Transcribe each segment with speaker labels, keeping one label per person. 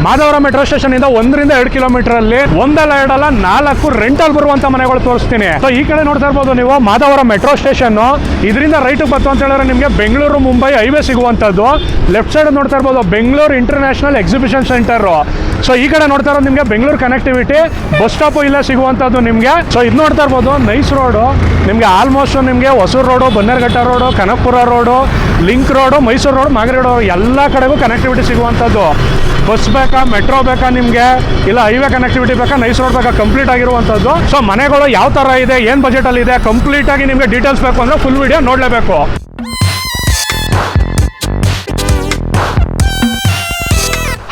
Speaker 1: ಮಾಧವರ metro station ಇಂದ 1-2 kilometre ಅಲ್ಲಿ ಒಂದಲ್ಲ ಎರಡಲ್ಲ 4 ರೆಂಟಲ್ ಬರುವಂತ ಮನೆಗಳು ತೋರಿಸ್ತೀನಿ. ಸೊ ಈ ಕಡೆ ನೋಡ್ತಾ ಇರ್ಬೋದು ನೀವು ಮಾಧವರ ಮೆಟ್ರೋ ಸ್ಟೇಷನ್. ಇದರಿಂದ ರೈಟ್ ಬಂತು ಅಂತ ಹೇಳಿದ್ರೆ ನಿಮಗೆ ಬೆಂಗಳೂರು ಮುಂಬೈ ಹೈವೇ ಸಿಗುವಂತದ್ದು. ಲೆಫ್ಟ್ ಸೈಡ್ ನೋಡ್ತಾ ಇರ್ಬೋದು Bengaluru international exhibition centre. So ಈ ಕಡೆ ನೋಡ್ತಾ ಇರೋದು ನಿಮಗೆ ಬೆಂಗಳೂರು ಕನೆಕ್ಟಿವಿಟಿ ಬಸ್ ಸ್ಟಾಪ್ ಇಲ್ಲೇ ಸಿಗುವಂತದ್ದು ನಿಮಗೆ. ಸೊ ಇದು ನೋಡ್ತಾ ಇರ್ಬೋದು ನೈಸ್ ರೋಡ್ ನಿಮಗೆ. ಆಲ್ಮೋಸ್ಟ್ ನಿಮಗೆ Hosur road, Bannerghatta road, Kanakapura road, link road, Mysuru road, Magadi road ಎಲ್ಲ ಕಡೆಗೂ ಕನೆಕ್ಟಿವಿಟಿ ಸಿಗುವಂಥದ್ದು. ಬಸ್ ಬೇಕಾ, ಮೆಟ್ರೋ ಬೇಕಾ ನಿಮಗೆ, ಇಲ್ಲ ಹೈವೇ ಕನೆಕ್ಟಿವಿಟಿ ಬೇಕಾ, ನೈಸ್ ರೋಡ್ ಬೇಕಾ, ಕಂಪ್ಲೀಟ್ ಆಗಿರುವಂಥದ್ದು. ಸೊ ಮನೆಗಳು ಯಾವ ಥರ ಇದೆ, ಏನು ಬಜೆಟಲ್ಲಿ ಇದೆ, ಕಂಪ್ಲೀಟ್ ಆಗಿ ನಿಮಗೆ ಡೀಟೇಲ್ಸ್ ಬೇಕು ಅಂದರೆ ಫುಲ್ ವಿಡಿಯೋ ನೋಡಲೇಬೇಕು.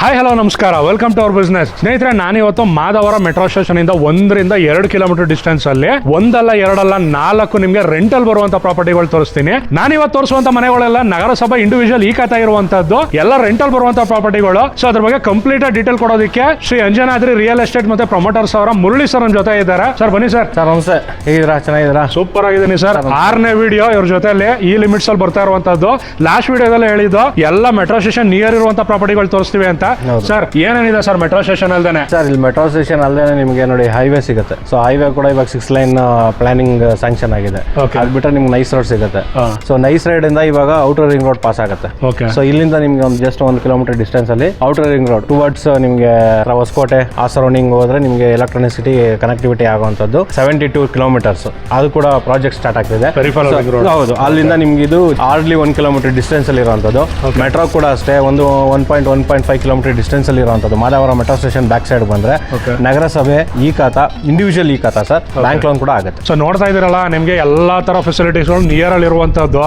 Speaker 1: ಹಾಯ್ ಹಲೋ ನಮಸ್ಕಾರ, ವೆಲ್ಕಮ್ ಟು ಅವರ್ ಬಿಸ್ನೆಸ್. ಸ್ನೇಹಿತರೆ, ನಾನಿವತ್ತು ಮಾಧವರ ಮೆಟ್ರೋ ಸ್ಟೇಷನ್ ಇಂದ 1-2 ಕಿಲೋಮೀಟರ್ ಡಿಸ್ಟೆನ್ಸ್ ಅಲ್ಲಿ ಒಂದಲ್ಲ ಎರಡಲ್ಲ 4 ನಿಮಗೆ ರೆಂಟಲ್ ಬರುವಂತ ಪ್ರಾಪರ್ಟಿಗಳು ತೋರಿಸ್ತೀನಿ. ನಾನಿವತ್ತು ತೋರಿಸುವಂತ ಮನೆಗಳೆಲ್ಲ ನಗರಸಭೆ ಇಂಡಿವಿಜುವಲ್ ಈ ಖಾತೆ ಇರುವಂತದ್ದು, ಎಲ್ಲ ರೆಂಟಲ್ ಬರುವಂತ ಪ್ರಾಪರ್ಟಿಗಳು. ಸೊ ಅದ್ರ ಬಗ್ಗೆ ಕಂಪ್ಲೀಟ್ ಡೀಟೇಲ್ ಕೊಡೋದಕ್ಕೆ ಶ್ರೀ ಅಂಜನಾದ್ರಿ ರಿಯಲ್ ಎಸ್ಟೇಟ್ ಮತ್ತೆ ಪ್ರಮೋಟರ್ಸ್ ಅವರ ಮುರಳಿ ಸರ್ ನಮ್ಮ ಜೊತೆ ಇದ್ದಾರೆ. ಸರ್ ಬನ್ನಿ ಸರ್.
Speaker 2: ಸರ್ ನಮಸ್ತೆ, ಹೇಗಿದ್ದೀರಾ? ಚೆನ್ನಾಗಿದ್ದೀರಾ?
Speaker 1: ಸೂಪರ್ ಆಗಿದ್ದೀನಿ ಸರ್. 6ನೇ ವಿಡಿಯೋ ಇವ್ರ ಜೊತೆಲಿ ಈ ಲಿಮಿಟ್ಸ್ ಅಲ್ಲಿ ಬರ್ತಾ ಇರುವಂತದ್ದು. ಲಾಸ್ಟ್ ವಿಡಿಯೋದಲ್ಲಿ ಹೇಳಿದ್ದು ಎಲ್ಲ ಮೆಟ್ರೋ ಸ್ಟೇಷನ್ ನಿಯರ್ ಇರುವಂತ ಪ್ರಾಪರ್ಟಿಗಳು ತೋರಿಸ್ತೀವಿ ಅಂತ. ಸರ್ ಏನೇನಿದೆ ಸರ್ ಮೆಟ್ರೋ ಸ್ಟೇಷನ್ ಅಲ್ದೇನೆ?
Speaker 2: ಸರ್ ಇಲ್ಲಿ ಮೆಟ್ರೋ ಸ್ಟೇಷನ್ ಅಲ್ದೇನೆ ನಿಮಗೆ ನೋಡಿ ಹೈವೇ ಸಿಗುತ್ತೆ. ಸೊ ಹೈವೇ ಕೂಡ ಇವಾಗ 6 ಲೈನ್ ಪ್ಲಾನಿಂಗ್ ಸ್ಯಾಂಕ್ಷನ್ ಆಗಿದೆ. ಅದು ಬಿಟ್ಟರೆ ನಿಮ್ಗೆ ನೈಸ್ ರೋಡ್ ಸಿಗುತ್ತೆ. ಸೊ ನೈಸ್ ರೋಡ್ ಇಂದ ಇವಾಗ ಔಟರ್ ರಿಂಗ್ ರೋಡ್ ಪಾಸ್ ಆಗುತ್ತೆ. ಸೊ ಇಲ್ಲಿಂದ ನಿಮ್ಗೆ ಒಂದು ಜಸ್ಟ್ 1 ಕಿಲೋಮೀಟರ್ ಡಿಸ್ಟೆನ್ಸ್ ಅಲ್ಲಿ ಔಟರ್ ರಿಂಗ್ ರೋಡ್ ಟುವರ್ಡ್ಸ್ ನಿಮಗೆ ಹೊಸಕೋಟೆ ಆ ಸರೌಂಡಿಂಗ್ ಹೋದ್ರೆ ನಿಮಗೆ ಎಲೆಕ್ಟ್ರಾನಿಸಿಟಿ ಕನೆಕ್ಟಿವಿಟಿ ಆಗುವಂತದ್ದು 72 ಕಿಲೋಮೀಟರ್ಸ್. ಅದು ಕೂಡ ಪ್ರಾಜೆಕ್ಟ್ ಸ್ಟಾರ್ಟ್ ಆಗ್ತಿದೆ. ಹೌದು, ಅಲ್ಲಿಂದ ನಿಮ್ಗೆ ಇದು ಹಾರ್ಡ್ಲಿ 1 ಕಿಲೋಮೀಟರ್ ಡಿಸ್ಟೆನ್ಸ್ ಅಲ್ಲಿ ಇರುವಂತದ್ದು. ಮೆಟ್ರೋ ಕೂಡ ಅಷ್ಟೇ ಒಂದು 1.5 ಕಿಲೋಮೀಟರ್ ಡಿಸ್ಟೆನ್ಸ್ ಅಲ್ಲಿ ಇರುವಂತದ್ದು. ಮಾಧವರ ಮೆಟ್ರೋ ಸ್ಟೇಷನ್ ಬ್ಯಾಕ್ ಸೈಡ್ ಬಂದ್ರೆ ನಗರಸಭೆ ಈ ಖಾತಾ, ಇಂಡಿವಿಜುವಲ್ ಈ ಖಾತಾ ಸರ್, ಬ್ಯಾಂಕ್ ಲೋನ್ ಕೂಡ ಆಗುತ್ತೆ.
Speaker 1: ಸೊ ನೋಡ್ತಾ ಇದ್ದೀರಲ್ಲ, ನಿಮಗೆ ಎಲ್ಲಾ ತರ ಫೆಸಿಲಿಟೀಸ್ಗಳು ನಿಯರ್ ಅಲ್ಲಿ ಇರುವಂತದ್ದು.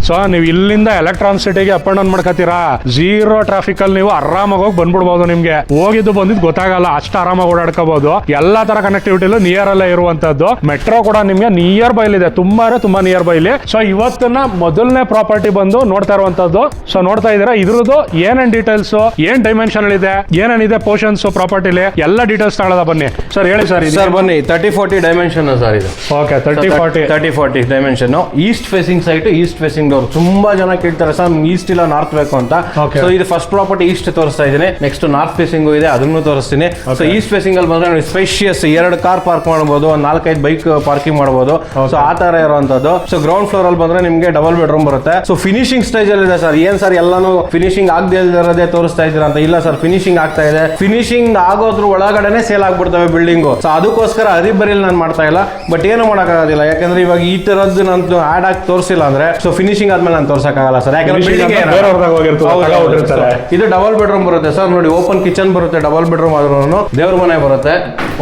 Speaker 1: ಸೊ ನೀವು ಇಲ್ಲಿಂದ ಎಲೆಕ್ಟ್ರಾನ್ ಸಿಟಿಗೆ ಅಪ್ ಅಂಡ್ ಡೌನ್ ಮಾಡ್ಕೋತೀರಾ, 0 ಟ್ರಾಫಿಕ್ ಅಲ್ಲಿ ನೀವು ಆರಾಮಾಗಿ ಹೋಗಿ ಬಂದ್ಬಿಡ್ಬೋದು. ನಿಮ್ಗೆ ಹೋಗಿದ್ದು ಬಂದಿದ್ದು ಗೊತ್ತಾಗಲ್ಲ, ಅಷ್ಟು ಆರಾಮಾಗಿ ಓಡಾಡ್ಕೋಬಹುದು. ಎಲ್ಲಾ ತರ ಕನೆಕ್ಟಿವಿಟಿ ನಿಯರ್ ಅಲ್ಲೇ ಇರುವಂತದ್ದು. ಮೆಟ್ರೋ ಕೂಡ ನಿಮ್ಗೆ ನಿಯರ್ ಬೈ ಇದೆ, ತುಂಬಾ ನಿಯರ್ ಬೈ ಇಲ್ಲಿ. ಸೊ ಇವತ್ತಿನ ಮೊದಲನೇ ಪ್ರಾಪರ್ಟಿ ಬಂದು ನೋಡ್ತಾ ಇರುವಂತದ್ದು. ಸೊ ನೋಡ್ತಾ ಇದ್ದೀರಾ, ಇದ್ರದ್ದು ಏನೇನ್ ಡೀಟೇಲ್ಸ್, ಏನ್ ಡೈಮೆನ್ಷನ್ ಇದೆ, ಏನೇನಿದೆ ಪೋರ್ಷನ್ಸ್ ಪ್ರಾಪರ್ಟಿಲಿ ಎಲ್ಲ ಡೀಟೇಲ್ಸ್ ತಗೊಳ್ಳೋದ. ಬನ್ನಿ ಸರ್, ಹೇಳಿ ಸರ್.
Speaker 2: ಸರ್ ಬನ್ನಿ, 30-40 ಡೈಮೆನ್ಷನ್ ಸರ್ ಇದು.
Speaker 1: Okay, 30-40
Speaker 2: dimension. East facing site, East facing door. ತುಂಬಾ ಜನ ಕೇಳ್ತಾರೆ ಸರ್ ಈಸ್ಟ್ ಇಲ್ಲ ನಾರ್ತ್ ಬೇಕು ಅಂತ. ಸೊ ಇದು ಫಸ್ಟ್ ಪ್ರಾಪರ್ಟಿ ಈಸ್ಟ್ ತೋರಿಸ್ತಾ ಇದ್ದೀನಿ. ನೆಕ್ಸ್ಟ್ ನಾರ್ತ್ ಫೇಸಿಂಗ್ ಇದೆ, ಅದನ್ನು ತೋರಿಸ್ತೀನಿ. ಸೊ ಈಸ್ಟ್ ಫೇಸಿಂಗ್ ಅಲ್ಲಿ ಬಂದ್ರೆ ಸ್ಪೇಷಿಯಸ್ 2 ಕಾರ್ ಪಾರ್ಕ್ ಮಾಡಬಹುದು, 4-5 ಬೈಕ್ ಪಾರ್ಕಿಂಗ್ ಮಾಡಬಹುದು. ಸೊ ಆ ತರ ಇರುವಂತದ್ದು. ಸೊ ಗ್ರೌಂಡ್ ಫ್ಲೋರ್ ಅಲ್ಲಿ ಬಂದ್ರೆ ನಿಮ್ಗೆ ಡಬಲ್ ಬೆಡ್ರೂಮ್ ಬರುತ್ತೆ. ಸೊ ಫಿನಿಶಿಂಗ್ ಸ್ಟೇಜ್ ಅಲ್ಲಿ ಇದೆ ಸರ್. ಏನ್ ಸರ್ ಎಲ್ಲಾನು ಫಿನಿಶಿಂಗ್ ಆಗದೆ ಇರೋದೇ ತೋರಿಸ್ತಾ ಇದ್ದೀರಾ ಅಂತ? ಇಲ್ಲ ಸರ್, ಫಿನಿಶಿಂಗ್ ಆಗ್ತಾ ಇದೆ. ಫಿನಿಶಿಂಗ್ ಆಗೋದ್ರ ಒಳಗಡೆನೆ ಸೇಲ್ ಆಗ್ಬಿಡ್ತವೆ ಬಿಲ್ಡಿಂಗು. ಸೊ ಅದಕ್ಕೋಸ್ಕರ ಹರಿಬರಿಯಲ್ಲಿ ನಾನು ಮಾಡ್ತಾ ಇಲ್ಲ. ಬಟ್ ಏನು ಮಾಡೋಕ್ಕಾಗೋದಿಲ್ಲ, ಯಾಕಂದ್ರೆ ಇವಾಗ ಈ ತರದ್ದು ನಾನು ಆಡ್ ಆಗಿ ತೋರಿಸಿಲ್ಲ ಅಂದ್ರೆ ಸೊ ಫಿನಿಶಿಂಗ್ ಆದ್ಮೇಲೆ ನಾನು ತೋರ್ಸಕ್ಕಾಗಲ್ಲ ಸರ್. ಯಾಕಂದ್ರೆ ಇದು ಡಬಲ್ ಬೆಡ್ರೂಮ್ ಬರುತ್ತೆ ಸರ್. ನೋಡಿ, ಓಪನ್ ಕಿಚನ್ ಬರುತ್ತೆ. ಡಬಲ್ ಬೆಡ್ರೂಮ್ ಆದ್ರೂ ದೇವ್ರ ಮನೆ ಬರುತ್ತೆ,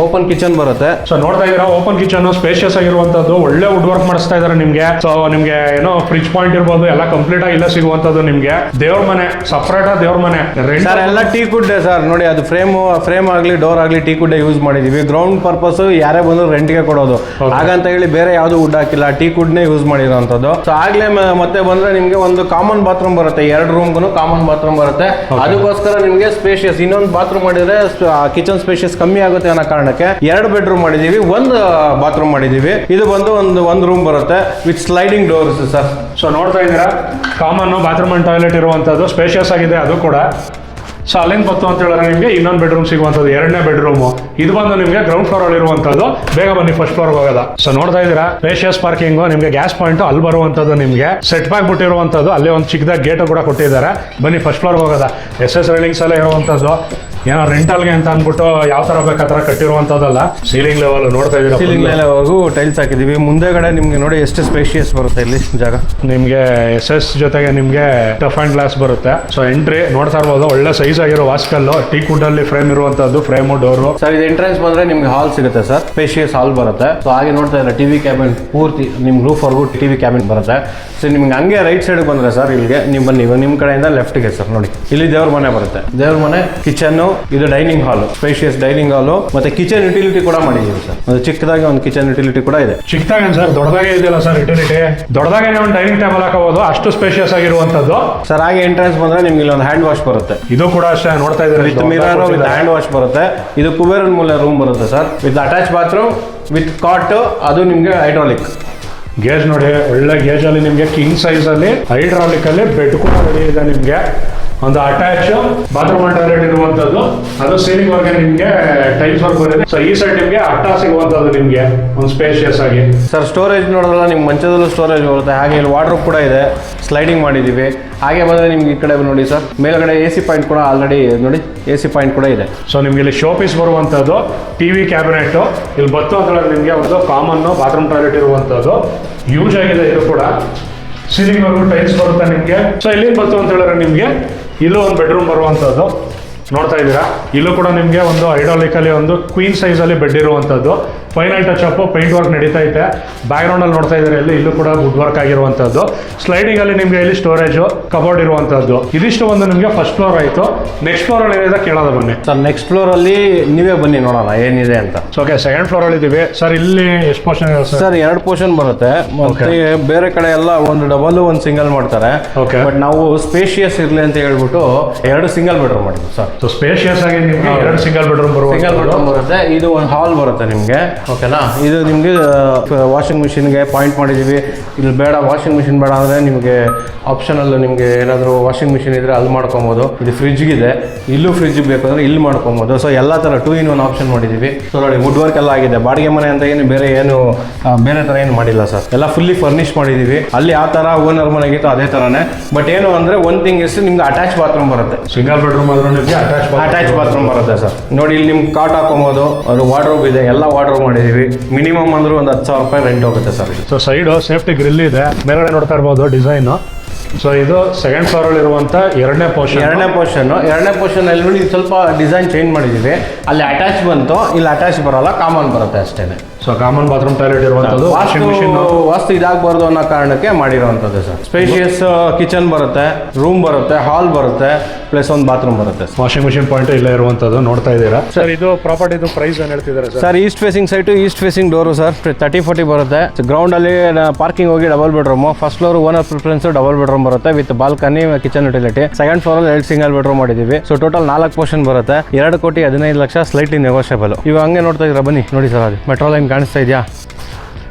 Speaker 2: ಓಪನ್ ಕಿಚನ್ ಬರುತ್ತೆ.
Speaker 1: ಸೊ ನೋಡ್ತಾ ಇದೀರಾ, ಓಪನ್ ಕಿಚನ್ ಸ್ಪೇಷಿಯಸ್ ಆಗಿರುವಂತದ್ದು. ಒಳ್ಳೆ ವುಡ್ ವರ್ಕ್ ಮಾಡಿಸ್ತಾ ಇದಾರೆ ನಿಮ್ಗೆ. ಸೊ ನಿಮ್ಗೆ ಏನೋ ಫ್ರಿಜ್ ಪಾಯಿಂಟ್ ಇರ್ಬೋದು, ಎಲ್ಲ ಕಂಪ್ಲೀಟ್ ಆಗಿ ಇಲ್ಲ ಸಿಗುವಂತದ್ದು ನಿಮ್ಗೆ. ದೇವ್ರ ಮನೆ ಸಪರೇಟ್, ದೇವ್ರ ಮನೆ
Speaker 2: ಸರ್ ಎಲ್ಲ ಟೀ ಕುಡ್ ಸರ್. ನೋಡಿ, ಅದು ಫ್ರೇಮ್ ಆಗ್ಲಿ ಡೋರ್ ಆಗ್ಲಿ ಟೀ ಕುಡ್ ಯೂಸ್ ಮಾಡಿದೀವಿ. ಗ್ರೌಂಡ್ ಪರ್ಪಸ್ ಯಾರೇ ಬಂದ್ರು ರೆಂಟ್ಗೆ ಕೊಡೋದು. ಹಾಗಂತ ಹೇಳಿ ಬೇರೆ ಯಾವ್ದು ವುಡ್ ಹಾಕಿಲ್ಲ, ಟೀ ಕುಡ್ನೇ ಯೂಸ್ ಮಾಡಿರೋಂಥದ್ದು. ಸೊ ಆಗ್ಲೇ ಮತ್ತೆ ಬಂದ್ರೆ ನಿಮ್ಗೆ ಒಂದು ಕಾಮನ್ ಬಾತ್ರೂಮ್ ಬರುತ್ತೆ. 2 ರೂಮ್ಗೂ ಕಾಮನ್ ಬಾತ್ರೂಮ್ ಬರುತ್ತೆ. ಅದಕ್ಕೋಸ್ಕರ ನಿಮ್ಗೆ ಸ್ಪೇಷಿಯಸ್ ಇನ್ನೊಂದು ಬಾತ್ರೂಮ್ ಮಾಡಿದ್ರೆ ಕಿಚನ್ ಸ್ಪೇಷಿಯಸ್ ಕಮ್ಮಿ ಆಗುತ್ತೆ ಅನ್ನೋ ಕಾರಣಕ್ಕೆ 2 ಬೆಡ್ರೂಮ್ ಮಾಡಿದೀವಿ, 1 ಬಾತ್ರೂಮ್ ಮಾಡಿದೀವಿ. ಇದು ಬಂದು ಒಂದು ರೂಮ್ ಬರುತ್ತೆ with sliding doors sir.
Speaker 1: So ನೋಡ್ತಾ ಇದ್ದೀರಾ, ಕಾಮನ್ ಬಾತ್ರೂಮ್ ಅಂಡ್ ಟಾಯ್ಲೆಟ್ ಇರುವಂತದ್ದು, ಸ್ಪೇಷಿಯಸ್ ಆಗಿದೆ ಅದು ಕೂಡ. ಸೊ ಅಲ್ಲಿಂದ ಬಂತು ಅಂತ ಹೇಳಿದ್ರೆ ನಿಮಗೆ ಇನ್ನೊಂದು ಬೆಡ್ರೂಮ್ ಸಿಗುವಂಥದ್ದು, 2ನೇ ಬೆಡ್ರೂಮು. ಇದು ಬಂದು ನಿಮಗೆ ಗ್ರೌಂಡ್ ಫ್ಲೋರ್ ಅಲ್ಲಿ ಇರುವಂಥದ್ದು. ಬೇಗ ಬನ್ನಿ ಫಸ್ಟ್ ಫ್ಲೋರ್ ಹೋಗೋದ. ಸೊ ನೋಡ್ತಾ ಇದ್ದೀರಾ, ಸ್ಪೇಷಿಯಸ್ ಪಾರ್ಕಿಂಗ್, ನಿಮಗೆ ಗ್ಯಾಸ್ ಪಾಯಿಂಟ್ ಅಲ್ಲಿ ಬರುವಂಥದ್ದು, ನಿಮಗೆ ಸೆಟ್ ಬ್ಯಾಕ್ ಬಿಟ್ಟಿರುವಂಥದ್ದು. ಅಲ್ಲೇ ಒಂದು ಚಿಕ್ಕದಾಗಿ ಗೇಟ್ ಕೂಡ ಕೊಟ್ಟಿದ್ದಾರೆ. ಬನ್ನಿ ಫಸ್ಟ್ ಫ್ಲೋರ್ ಹೋಗೋದ. SS ರೈಲಿಂಗ್ಸ್ ಎಲ್ಲ ಇರುವಂಥದ್ದು. ಏನೋ ರೆಂಟಲ್ಗೆ ಅಂತ ಅಂದ್ಬಿಟ್ಟು ಯಾವ ತರ ಬೇಕಾತರ ಕಟ್ಟಿರುವಂತದ್ದಲ್ಲ. ಸೀಲಿಂಗ್ ಲೆವೆಲ್ ನೋಡ್ತಾ ಇದ್ದೀರಾ,
Speaker 2: ಸೀಲಿಂಗ್ ಲೆವೆಲ್ವರೆಗೂ ಟೈಲ್ಸ್ ಹಾಕಿದೀವಿ. ಮುಂದೆಗಡೆ ನಿಮ್ಗೆ ನೋಡಿ ಎಷ್ಟು ಸ್ಪೇಷಿಯಸ್ ಬರುತ್ತೆ ಇಲ್ಲಿ ಜಾಗ.
Speaker 1: ನಿಮ್ಗೆ SS ಜೊತೆಗೆ ನಿಮ್ಗೆ ಟಫ್ ಅಂಡ್ ಗ್ಲಾಸ್ ಬರುತ್ತೆ. ಸೊ ಎಂಟ್ರಿ ನೋಡ್ತಾ ಇರ್ಬೋದು, ಒಳ್ಳೆ ಸೈಜ್ ಆಗಿರೋ ವಾಸ್ಕಲ್, ಟೀ ಕುಡ್ ಅಲ್ಲಿ ಫ್ರೇಮ್ ಇರುವಂತದ್ದು, ಫ್ರೇಮು ಡೋರು.
Speaker 2: ಸರ್ ಇದು ಎಂಟ್ರೆನ್ಸ್ ಬಂದ್ರೆ ನಿಮ್ಗೆ ಹಾಲ್ ಸಿಗುತ್ತೆ ಸರ್, ಸ್ಪೇಷಿಯಸ್ ಹಾಲ್ ಬರುತ್ತೆ. ಸೊ ಹಾಗೆ ನೋಡ್ತಾ ಇದ್ರೆ ಟಿವಿ ಕ್ಯಾಬಿನ್ ಪೂರ್ತಿ ನಿಮ್ಗೆ ರೂಫ್ ವರ್ಗೂ ಟಿವಿ ಕ್ಯಾಬಿನ್ ಬರುತ್ತೆ. ಸೊ ನಿಮ್ಗೆ ಹಂಗೆ ರೈಟ್ ಸೈಡ್ ಬಂದ್ರೆ ಸರ್ ಇಲ್ಲಿಗೆ ನೀವು ಬನ್ನಿ, ನಿಮ್ಮ ಕಡೆಯಿಂದ ಲೆಫ್ಟ್ಗೆ ಸರ್ ನೋಡಿ, ಇಲ್ಲಿ ದೇವ್ರ ಮನೆ ಬರುತ್ತೆ. ದೇವ್ರ ಮನೆ, ಕಿಚನ್, ಇದು dining hall, spacious dining hall. ಮತ್ತೆ ಕಿಚನ್ ಯುಟಿಲಿಟಿ ಕೂಡ ಮಾಡಿದೀವಿ ಸರ್. ಒಂದು ಚಿಕ್ಕದಾಗಿ ಒಂದು ಕಿಚನ್ ಯುಟಿಲಿಟಿ ಕೂಡ ಇದೆ.
Speaker 1: ಚಿಕ್ಕದಾಗಿ ಸರ್, ದೊಡ್ಡದಾಗೆ ಇದೆಯಲ್ಲ ಸರ್ ಯುಟಿಲಿಟಿ. ದೊಡ್ಡದಾಗೆ ಒಂದು ಡೈನಿಂಗ್ ಟೇಬಲ್ ಹಾಕಬಹುದು, ಅಷ್ಟು ಸ್ಪೇಷಿಯಸ್ ಆಗಿರುವಂತದ್ದು
Speaker 2: ಸರ್. ಹಾಗೆ ಎಂಟ್ರೆನ್ಸ್ ಬಂದ್ರೆ ನಿಮ್ಗೆ ಇಲ್ಲಿ ಒಂದು ಹ್ಯಾಂಡ್ ವಾಶ್ ಬರುತ್ತೆ.
Speaker 1: ಇದು ಕೂಡ ಅಷ್ಟೇ ನೋಡ್ತಾ ಇದ್ದಾರೆ,
Speaker 2: with mirror with hand wash ಬರುತ್ತೆ. ಇದು ಕುಬೇರನ್ ಮೂಲೆ ರೂಮ್ ಬರುತ್ತೆ sir, with attach bathroom with cot. ಅದು ನಿಮ್ಗೆ ಹೈಡ್ರಾಲಿಕ್
Speaker 1: ಗೇಜ್ ನೋಡಿ, ಒಳ್ಳೆ ಗೇಜ್ ಅಲ್ಲಿ ನಿಮ್ಗೆ ಕಿಂಗ್ ಸೈಜ್ ಅಲ್ಲಿ ಹೈಡ್ರಾಲಿಕ್ ಅಲ್ಲಿ ಬೆಡ್ ಕೂಡ ರೆಡಿ ಇದೆ ನಿಮ್ಗೆ. ಒಂದು ಅಟ್ಯಾಚ್ ಬಾತ್ರೂಮ್ ಅಂಡ್ ಟಾಯ್ಲೆಟ್ ಇರುವಂತದ್ದು, ಅದು ಸೀಲಿಂಗ್ ವರ್ಗೆ ನಿಮ್ಗೆ ಟೈಲ್ಸ್ ವರ್ಕ್ ಬರುತ್ತೆ. ಸೊ ಈ ಸೈಡ್ ನಿಮ್ಗೆ ಅಟ್ಟ ಸಿಗುವಂತದ್ದು ನಿಮ್ಗೆ ಒಂದು ಸ್ಪೇಷಿಯಸ್ ಆಗಿ.
Speaker 2: ಸರ್ ಸ್ಟೋರೇಜ್ ನೋಡೋದಲ್ಲ ನಿಮ್ಗೆ ಮಂಚದಲ್ಲೂ ಸ್ಟೋರೇಜ್ ಬರುತ್ತೆ, ಹಾಗೆ ಇಲ್ಲಿ ವಾರ್ಡ್ರೋಬ್ ಕೂಡ ಇದೆ, ಸ್ಲೈಡಿಂಗ್ ಮಾಡಿದ್ದೀವಿ. ಹಾಗೆ ಬಂದರೆ ನಿಮ್ಗೆ ಈ ಕಡೆ ನೋಡಿ ಸರ್, ಮೇಲ್ಗಡೆ AC ಪಾಯಿಂಟ್ ಕೂಡ ಆಲ್ರೆಡಿ ನೋಡಿ, AC ಪಾಯಿಂಟ್ ಕೂಡ ಇದೆ.
Speaker 1: ಸೊ ನಿಮ್ಗೆ ಇಲ್ಲಿ ಶೋ ಪೀಸ್ ಬರುವಂಥದ್ದು, TV ಕ್ಯಾಬಿನೆಟ್ ಇಲ್ಲಿ ಬತ್ತು ಅಂತ ಹೇಳಿದ್ರೆ ನಿಮಗೆ ಒಂದು ಕಾಮನ್ ಬಾತ್ರೂಮ್ ಟಾಯ್ಲೆಟ್ ಇರುವಂಥದ್ದು ಯೂಸ್ ಆಗಿದೆ. ಇದು ಕೂಡ ಸೀಲಿಂಗ್ ವರ್ಗು ಟೈಲ್ಸ್ ಬರುತ್ತೆ ನಿಮಗೆ. ಸೊ ಇಲ್ಲಿ ಬತ್ತು ಅಂತ ಹೇಳಿದ್ರೆ ನಿಮಗೆ ಇಲ್ಲೂ ಒಂದು ಬೆಡ್ರೂಮ್ ಬರುವಂಥದ್ದು ನೋಡ್ತಾ ಇದ್ದೀರಾ. ಇಲ್ಲೂ ಕೂಡ ನಿಮಗೆ ಒಂದು ಐಡಾಲಿಕಲಿ ಒಂದು ಕ್ವೀನ್ ಸೈಜಲ್ಲಿ ಬೆಡ್ ಇರುವಂಥದ್ದು, final touch up paint work ನಡೀತಾ ಇದೆ. ಬ್ಯಾಕ್ಗ್ರೌಂಡಲ್ಲಿ ನೋಡ್ತಾ ಇದ್ದಾರೆ ಇಲ್ಲೂ ಕೂಡ ವುಡ್ ವರ್ಕ್ ಆಗಿರುವಂಥದ್ದು. ಸ್ಲೈಡಿಂಗ್ ಅಲ್ಲಿ ನಿಮಗೆ ಇಲ್ಲಿ ಸ್ಟೋರೇಜ್ ಕಬೋರ್ಡ್ ಇರುವಂಥದ್ದು. ಇದಿಷ್ಟು ಒಂದು ನಿಮಗೆ ಫಸ್ಟ್ ಫ್ಲೋರ್ ಆಯಿತು. ನೆಕ್ಸ್ಟ್ ಫ್ಲೋರ್ ಅಲ್ಲಿ ಏನಿದೆ ಕೇಳೋದು ಬನ್ನಿ
Speaker 2: ಸರ್. ನೆಕ್ಸ್ಟ್ ಫ್ಲೋರ್ ಅಲ್ಲಿ ನೀವೇ ಬನ್ನಿ ನೋಡೋಣ ಏನಿದೆ ಅಂತ.
Speaker 1: ಓಕೆ, ಸೆಕೆಂಡ್ ಫ್ಲೋರ್ ಅಲ್ಲಿ ಇದೀವಿ ಸರ್. ಇಲ್ಲಿ ಎಷ್ಟು ಪೋರ್ಷನ್ ಇದೆ
Speaker 2: ಸರ್? 2 ಪೋರ್ಷನ್ ಬರುತ್ತೆ. ಮತ್ತೆ ಬೇರೆ ಕಡೆ ಎಲ್ಲ ಒಂದು ಡಬಲ್ ಒಂದು ಸಿಂಗಲ್ ಮಾಡ್ತಾರೆ. ಬಟ್ ನಾವು ಸ್ಪೇಷಿಯಸ್ ಇರಲಿ ಅಂತ ಹೇಳ್ಬಿಟ್ಟು 2 ಸಿಂಗಲ್ ಬೆಡ್ರೂಮ್ ಮಾಡಿದ್ವಿ ಸರ್.
Speaker 1: ಸೊ ಸ್ಪೇಷಿಯಸ್ ಆಗಿ ನಿಮಗೆ 2 ಸಿಂಗಲ್ ಬೆಡ್ರೂಮ್
Speaker 2: ಬರುತ್ತೆ. ಇದು ಒಂದು ಹಾಲ್ ಬರುತ್ತೆ ನಿಮಗೆ, ಓಕೆನಾ. ಇದು ನಿಮಗೆ ವಾಷಿಂಗ್ ಮಿಷಿನ್ಗೆ ಪಾಯಿಂಟ್ ಮಾಡಿದ್ದೀವಿ. ಇಲ್ಲಿ ಬೇಡ ವಾಷಿಂಗ್ ಮಿಷಿನ್ ಬೇಡ ಅಂದರೆ ನಿಮಗೆ ಆಪ್ಷನಲ್ ನಿಮಗೆ ಏನಾದರೂ ವಾಷಿಂಗ್ ಮಿಷಿನ್ ಇದ್ದರೆ ಅಲ್ಲಿ ಮಾಡ್ಕೊಬೋದು. ಇದು ಫ್ರಿಜ್ಗಿದೆ, ಇಲ್ಲೂ ಫ್ರಿಜ್ ಬೇಕಂದ್ರೆ ಇಲ್ಲಿ ಮಾಡ್ಕೊಬೋದು. ಸೊ ಎಲ್ಲ ಥರ 2 in 1 ಆಪ್ಷನ್ ಮಾಡಿದ್ದೀವಿ. ಸೊ ನೋಡಿ ವುಡ್ ವರ್ಕ್ ಎಲ್ಲ ಆಗಿದೆ. ಬಾಡಿಗೆ ಮನೆ ಅಂತ ಏನು ಬೇರೆ ಥರ ಏನು ಮಾಡಿಲ್ಲ ಸರ್, ಎಲ್ಲ ಫುಲ್ಲಿ ಫರ್ನಿಶ್ ಮಾಡಿದ್ದೀವಿ. ಅಲ್ಲಿ ಆ ಥರ ಓನರ್ ಮನೆಗಿತ್ತು ಅದೇ ಥರನೇ. ಬಟ್ ಏನು ಅಂದರೆ ಒಂದು ಥಿಂಗ್ ಇಷ್ಟು ನಿಮ್ಗೆ ಅಟ್ಯಾಚ್ ಬಾತ್ರೂಮ್ ಬರುತ್ತೆ.
Speaker 1: ಸಿಂಗಲ್ ಬೆಡ್ರೂಮ್ ಆದ್ರೂ ನಿಮಗೆ
Speaker 2: ಅಟ್ಯಾಚ್ ಬಾತ್ರೂಮ್ ಬರುತ್ತೆ ಸರ್. ನೋಡಿ ಇಲ್ಲಿ ನಿಮ್ಗೆ ಕಾಟ್ ಹಾಕೊಬೋದು, ಅದು ವಾರ್ಡ್ರೋಬ್ ಇದೆ, ಎಲ್ಲ ವಾರ್ಡ್ರೋಬ್ ಮಾಡಿದ್ದೀವಿ. ಮಿನಿಮಮ್ ಅಂದ್ರೂ ಒಂದು 10,000 ರೂಪಾಯಿ ರೆಂಟ್ ಹೋಗುತ್ತೆ sir.
Speaker 1: So side safety grill ಇದೆ, ಮೇಲ್ಗಡೆ ನೋಡ್ತಾ ಇರ್ಬೋದು ಡಿಸೈನ್. ಸೊ ಇದು ಸೆಕೆಂಡ್ ಫ್ಲೋರ್ ಅಲ್ಲಿ ಇರುವಂತ ಎರಡನೇ ಪೋರ್ಷನ್
Speaker 2: ಅಲ್ಲಿ ನೋಡಿ ಸ್ವಲ್ಪ ಡಿಸೈನ್ ಚೇಂಜ್ ಮಾಡಿದ್ದೀವಿ. ಅಲ್ಲಿ ಅಟ್ಯಾಚ್ ಬಂತು, ಇಲ್ಲಿ ಅಟ್ಯಾಚ್ ಬರಲ್ಲ, ಕಾಮನ್ ಬರುತ್ತೆ ಅಷ್ಟೇನೆ.
Speaker 1: ಸೊ ಕಾಮನ್ ಬಾತ್ರೂಮ್ ಟಾಯ್ಲೆಟ್ ಇರುವಂತದ್ದು, ವಾಷಿಂಗ್ ಮಿಷಿನ್
Speaker 2: ವಾಸ್ತು ಇದಾಗಬಾರ್ದು ಅನ್ನೋ ಕಾರಣಕ್ಕೆ ಮಾಡಿರುವಂಥದ್ದು ಸರ್. ಸ್ಪೇಷಿಯಸ್ ಕಿಚನ್ ಬರುತ್ತೆ, ರೂಮ್ ಬರುತ್ತೆ, ಹಾಲ್ ಬರುತ್ತೆ, ಪ್ಲಸ್ ಒಂದು ಬಾತ್ರೂಮ್ ಬರುತ್ತೆ.
Speaker 1: ವಾಷಿಂಗ್ ಮಿಷಿನ್ ಪಾಯಿಂಟ್ ಇಲ್ಲೇ ಇರುವಂತದ್ದು ನೋಡ್ತಾ ಇದ್ದೀರಾ ಸರ್. ಇದು ಪ್ರಾಪರ್ಟಿದು ಪ್ರೈಸ್ ಏನು ಹೇಳ್ತಿದ್ದಾರೆ
Speaker 2: sir? East facing site, east facing door sir. 30-40 ಬರುತ್ತೆ. ಗ್ರೌಂಡ್ ಅಲ್ಲಿ ಪಾರ್ಕಿಂಗ್ ಹೋಗಿ double bedroom. First floor owner preference double bedroom ಬರುತ್ತೆ with balcony, kitchen utility. Second floor ಅಲ್ಲಿ 2 ಸಿಂಗಲ್ ಬೆಡ್ರೂಮ್ ಮಾಡಿದ್ದೀವಿ. ಸೊ ಟೋಟಲ್ 4 ಪೋರ್ಷನ್ ಬರುತ್ತೆ. 2,15,00,000 ಸ್ಲೈಟ್ಲಿ ನೆಗೋಷಿಯಬಲ್. ಇವಾಗ ಹಂಗೆ ನೋಡ್ತಾ ಇದ್ದೀರಾ ಬನ್ನಿ ನೋಡಿ ಸರ್. ಅದು ಮೆಟ್ರೋ ಲೈನ್ ಕಾಣಿಸ್ತಾ ಇದೆಯಾ?